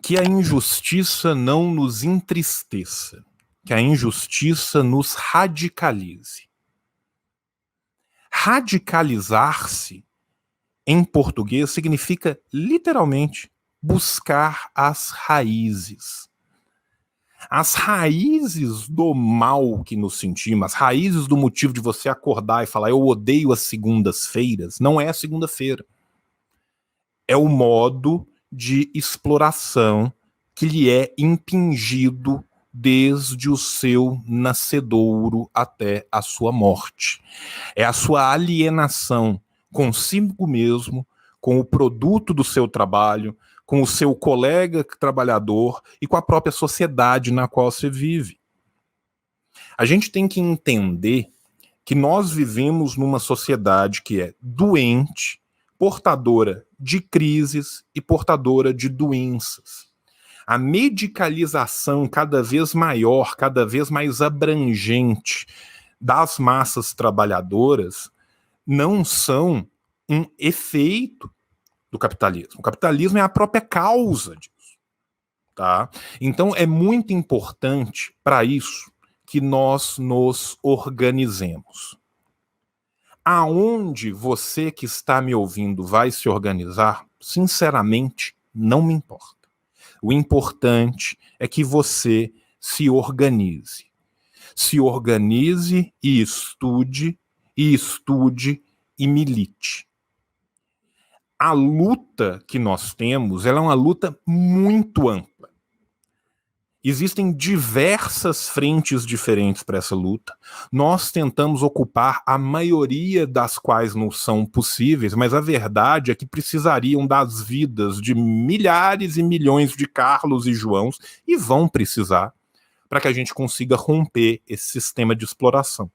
Speaker 1: Que a injustiça não nos entristeça, que a injustiça nos radicalize. Radicalizar-se, em português, significa literalmente buscar as raízes. As raízes do mal que nos sentimos, as raízes do motivo de você acordar e falar eu odeio as segundas-feiras, não é a segunda-feira. É o modo de exploração que lhe é impingido desde o seu nascedouro até a sua morte. É a sua alienação consigo mesmo, com o produto do seu trabalho, com o seu colega trabalhador e com a própria sociedade na qual você vive. A gente tem que entender que nós vivemos numa sociedade que é doente, portadora de crises e portadora de doenças. A medicalização cada vez maior, cada vez mais abrangente das massas trabalhadoras não são um efeito do capitalismo. O capitalismo é a própria causa disso. Tá? Então é muito importante para isso que nós nos organizemos. Aonde você que está me ouvindo vai se organizar, sinceramente, não me importa. O importante é que você se organize. Se organize e estude e milite. A luta que nós temos, ela é uma luta muito ampla. Existem diversas frentes diferentes para essa luta. Nós tentamos ocupar a maioria das quais não são possíveis, mas a verdade é que precisariam das vidas de milhares e milhões de Carlos e Joãos, e vão precisar, para que a gente consiga romper esse sistema de exploração.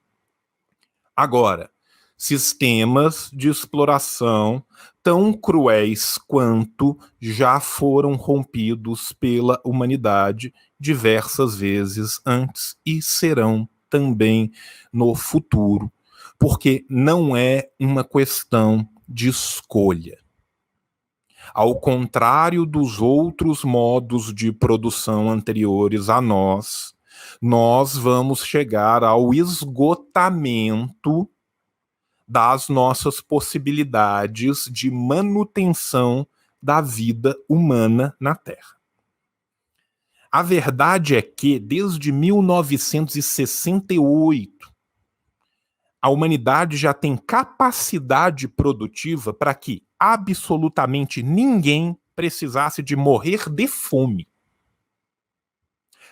Speaker 1: Agora, sistemas de exploração tão cruéis quanto já foram rompidos pela humanidade diversas vezes antes e serão também no futuro, porque não é uma questão de escolha. Ao contrário dos outros modos de produção anteriores a nós vamos chegar ao esgotamento das nossas possibilidades de manutenção da vida humana na Terra. A verdade é que, desde 1968, a humanidade já tem capacidade produtiva para que absolutamente ninguém precisasse de morrer de fome.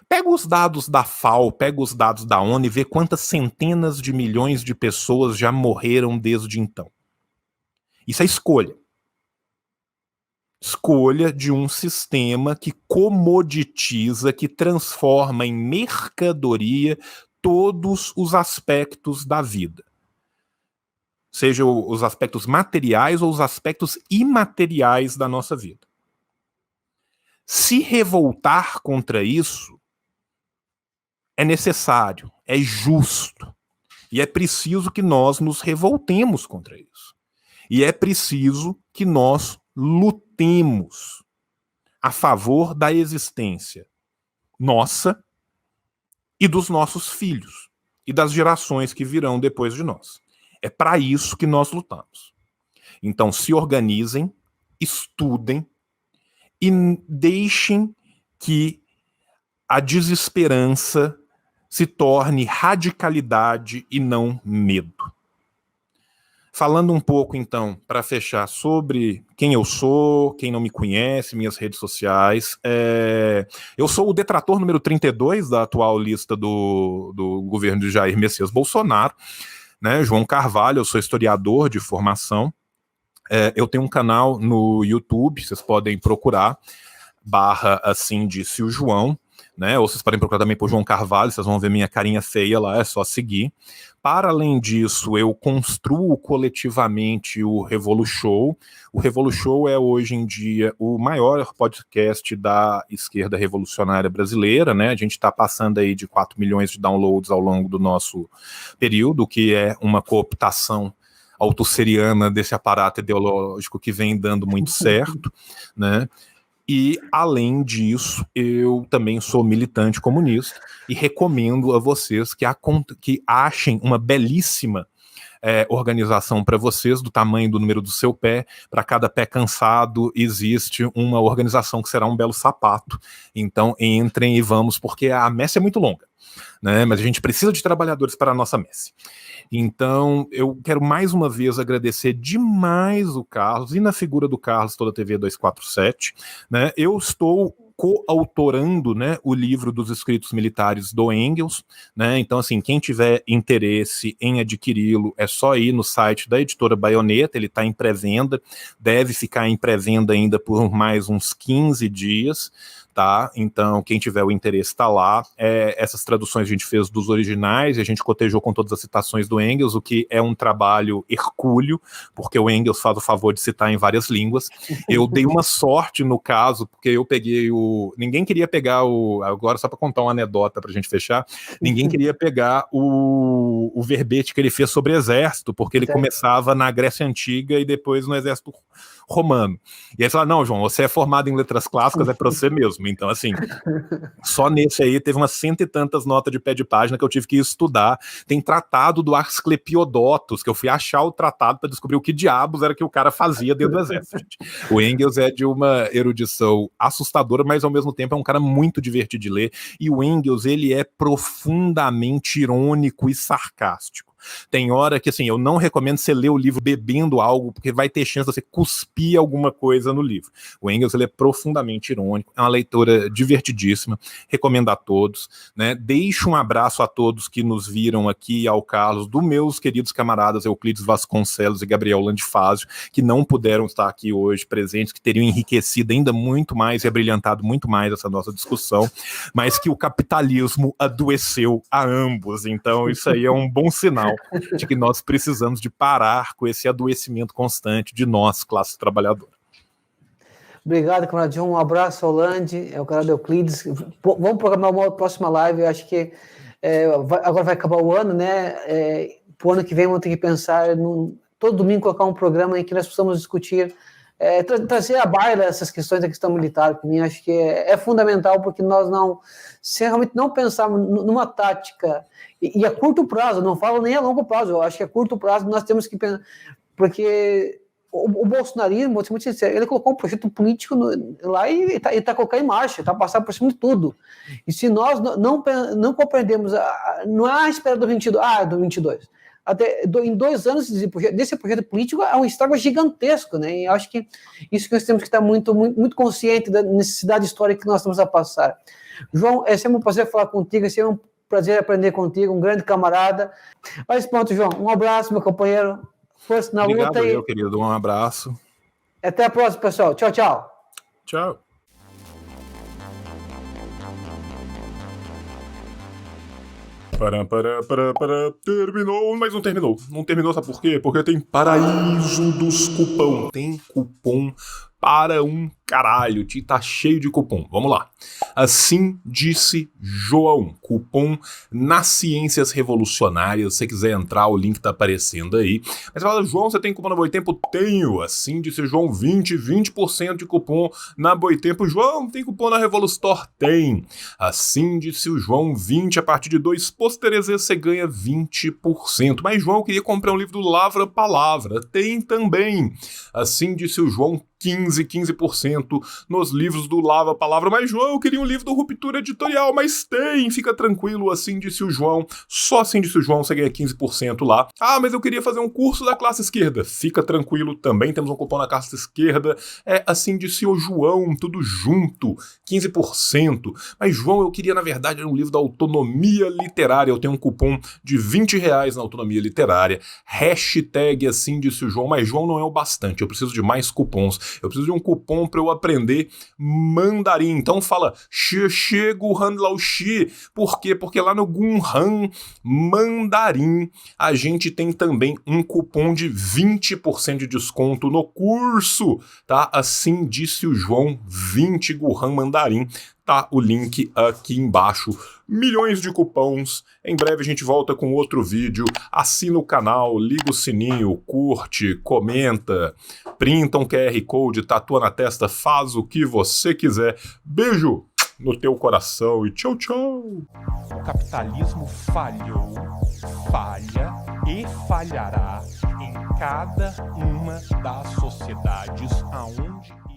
Speaker 1: Pega os dados da FAO, pega os dados da ONU e vê quantas centenas de milhões de pessoas já morreram desde então. Isso é escolha. Escolha de um sistema que comoditiza, que transforma em mercadoria todos os aspectos da vida. Seja os aspectos materiais ou os aspectos imateriais da nossa vida. Se revoltar contra isso é necessário, é justo. E é preciso que nós nos revoltemos contra isso. E é preciso que nós lutemos a favor da existência nossa e dos nossos filhos e das gerações que virão depois de nós. É para isso que nós lutamos. Então se organizem, estudem e deixem que a desesperança se torne radicalidade e não medo. Falando um pouco, então, para fechar, sobre quem eu sou, quem não me conhece, minhas redes sociais. Eu sou o detrator número 32 da atual lista do governo de Jair Messias Bolsonaro, né? João Carvalho, eu sou historiador de formação. Eu tenho um canal no YouTube, vocês podem procurar, assim, disse o João, né? Ou vocês podem procurar também por João Carvalho, vocês vão ver minha carinha feia lá, é só seguir. Para além disso, eu construo coletivamente o Revolution. O Revolution é hoje em dia o maior podcast da esquerda revolucionária brasileira, né? A gente está passando aí de 4 milhões de downloads ao longo do nosso período, que é uma cooptação autosseriana desse aparato ideológico que vem dando muito certo, né? E, além disso, eu também sou militante comunista e recomendo a vocês que achem uma belíssima organização para vocês, do tamanho do número do seu pé. Para cada pé cansado existe uma organização que será um belo sapato. Então entrem e vamos, porque a messe é muito longa, né? Mas a gente precisa de trabalhadores para a nossa messe. Então eu quero mais uma vez agradecer demais o Carlos, e na figura do Carlos toda a TV 247, né? Eu estou coautorando, né, o livro dos escritos militares do Engels, né? Então, assim, quem tiver interesse em adquiri-lo, é só ir no site da editora Baioneta, ele está em pré-venda, deve ficar em pré-venda ainda por mais uns 15 dias, tá? Então, quem tiver o interesse está lá. Essas traduções a gente fez dos originais e a gente cotejou com todas as citações do Engels, o que é um trabalho hercúleo, porque o Engels faz o favor de citar em várias línguas. Eu dei uma sorte no caso, porque eu peguei ninguém queria pegar agora só para contar uma anedota para a gente fechar, ninguém queria pegar o verbete que ele fez sobre exército, porque ele começava na Grécia Antiga e depois no exército romano. E aí falaram, não, João, você é formado em letras clássicas, é para você mesmo. Então, assim, só nesse aí teve umas 100 e tantas notas de pé de página que eu tive que estudar. Tem tratado do Asclepiodotos, que eu fui achar o tratado para descobrir o que diabos era que o cara fazia dentro do exército, gente. O Engels é de uma erudição assustadora, mas ao mesmo tempo é um cara muito divertido de ler. E o Engels, ele é profundamente irônico e sarcástico. Tem hora que, assim, eu não recomendo você ler o livro bebendo algo, porque vai ter chance de você cuspir alguma coisa no livro. O Engels, ele é profundamente irônico, é uma leitura divertidíssima, recomendo a todos, né? Deixo um abraço a todos que nos viram aqui, ao Carlos, dos meus queridos camaradas Euclides Vasconcelos e Gabriel Landifásio, que não puderam estar aqui hoje presentes, que teriam enriquecido ainda muito mais e abrilhantado muito mais essa nossa discussão, mas que o capitalismo adoeceu a ambos, então isso aí é um bom sinal de que nós precisamos de parar com esse adoecimento constante de nós, classe trabalhadora.
Speaker 3: Obrigado, camarada João. Um abraço, Holande, o camarada Euclides. Vamos programar uma próxima live. Eu acho que agora vai acabar o ano, né? Para o ano que vem vamos ter que pensar todo domingo colocar um programa em que nós possamos discutir, trazer à baila essas questões da questão militar. Para mim, acho que é fundamental, porque nós se realmente não pensarmos numa tática, e a curto prazo, não falo nem a longo prazo, eu acho que a curto prazo nós temos que pensar, porque o bolsonarismo, vou ser muito sincero, ele colocou um projeto político lá e está colocando em marcha, está passando por cima de tudo. E se nós não compreendemos, não é a espera do 22, até em 2 anos desse projeto político é um estrago gigantesco, né? E acho que isso que nós temos que estar muito, muito, muito consciente da necessidade histórica que nós estamos a passar. João, é sempre um prazer falar contigo, é sempre um prazer aprender contigo, um grande camarada. Mas pronto, João, um abraço, meu companheiro. Força na luta.
Speaker 1: Obrigado, meu querido, um abraço.
Speaker 3: Até a próxima, pessoal. Tchau, tchau.
Speaker 1: Tchau. Terminou, mas não terminou. Não terminou, sabe por quê? Porque tem Paraíso dos Cupom. Tem cupom para um caralho, tá cheio de cupom. Vamos lá. Assim disse João, cupom nas Ciências Revolucionárias. Se você quiser entrar, o link tá aparecendo aí. Mas você fala, João, você tem cupom na Boitempo? Tenho. Assim disse João, 20% de cupom na Boitempo. João, tem cupom na Revolustore? Tem. Assim disse o João, 20 a partir de 2 pôsteres você ganha 20%. Mas João, eu queria comprar um livro do Lavra Palavra. Tem também. Assim disse o João, 15% nos livros do Lava Palavra. Mas, João, eu queria um livro do Ruptura Editorial, mas tem, fica tranquilo, assim disse o João. Só assim disse o João, você ganha 15% lá. Ah, mas eu queria fazer um curso da classe esquerda. Fica tranquilo, também temos um cupom na classe esquerda. Assim disse o João, tudo junto, 15%. Mas, João, eu queria, na verdade, um livro da autonomia literária. Eu tenho um cupom de R$20 na autonomia literária. Hashtag assim disse o João. Mas, João, não é o bastante, eu preciso de mais cupons. Eu preciso de um cupom para eu aprender mandarim. Então fala Xie Guhan Lao Xi. Por quê? Porque lá no Gunhan Mandarim a gente tem também um cupom de 20% de desconto no curso, tá? Assim disse o João, 20 Guhan Mandarim. tá o link aqui embaixo. Milhões de cupons. Em breve a gente volta com outro vídeo. Assina o canal, liga o sininho, curte, comenta, printa um QR Code, tatua na testa, faz o que você quiser. Beijo no teu coração e tchau, tchau.
Speaker 2: O capitalismo falhou, falha e falhará em cada uma das sociedades aonde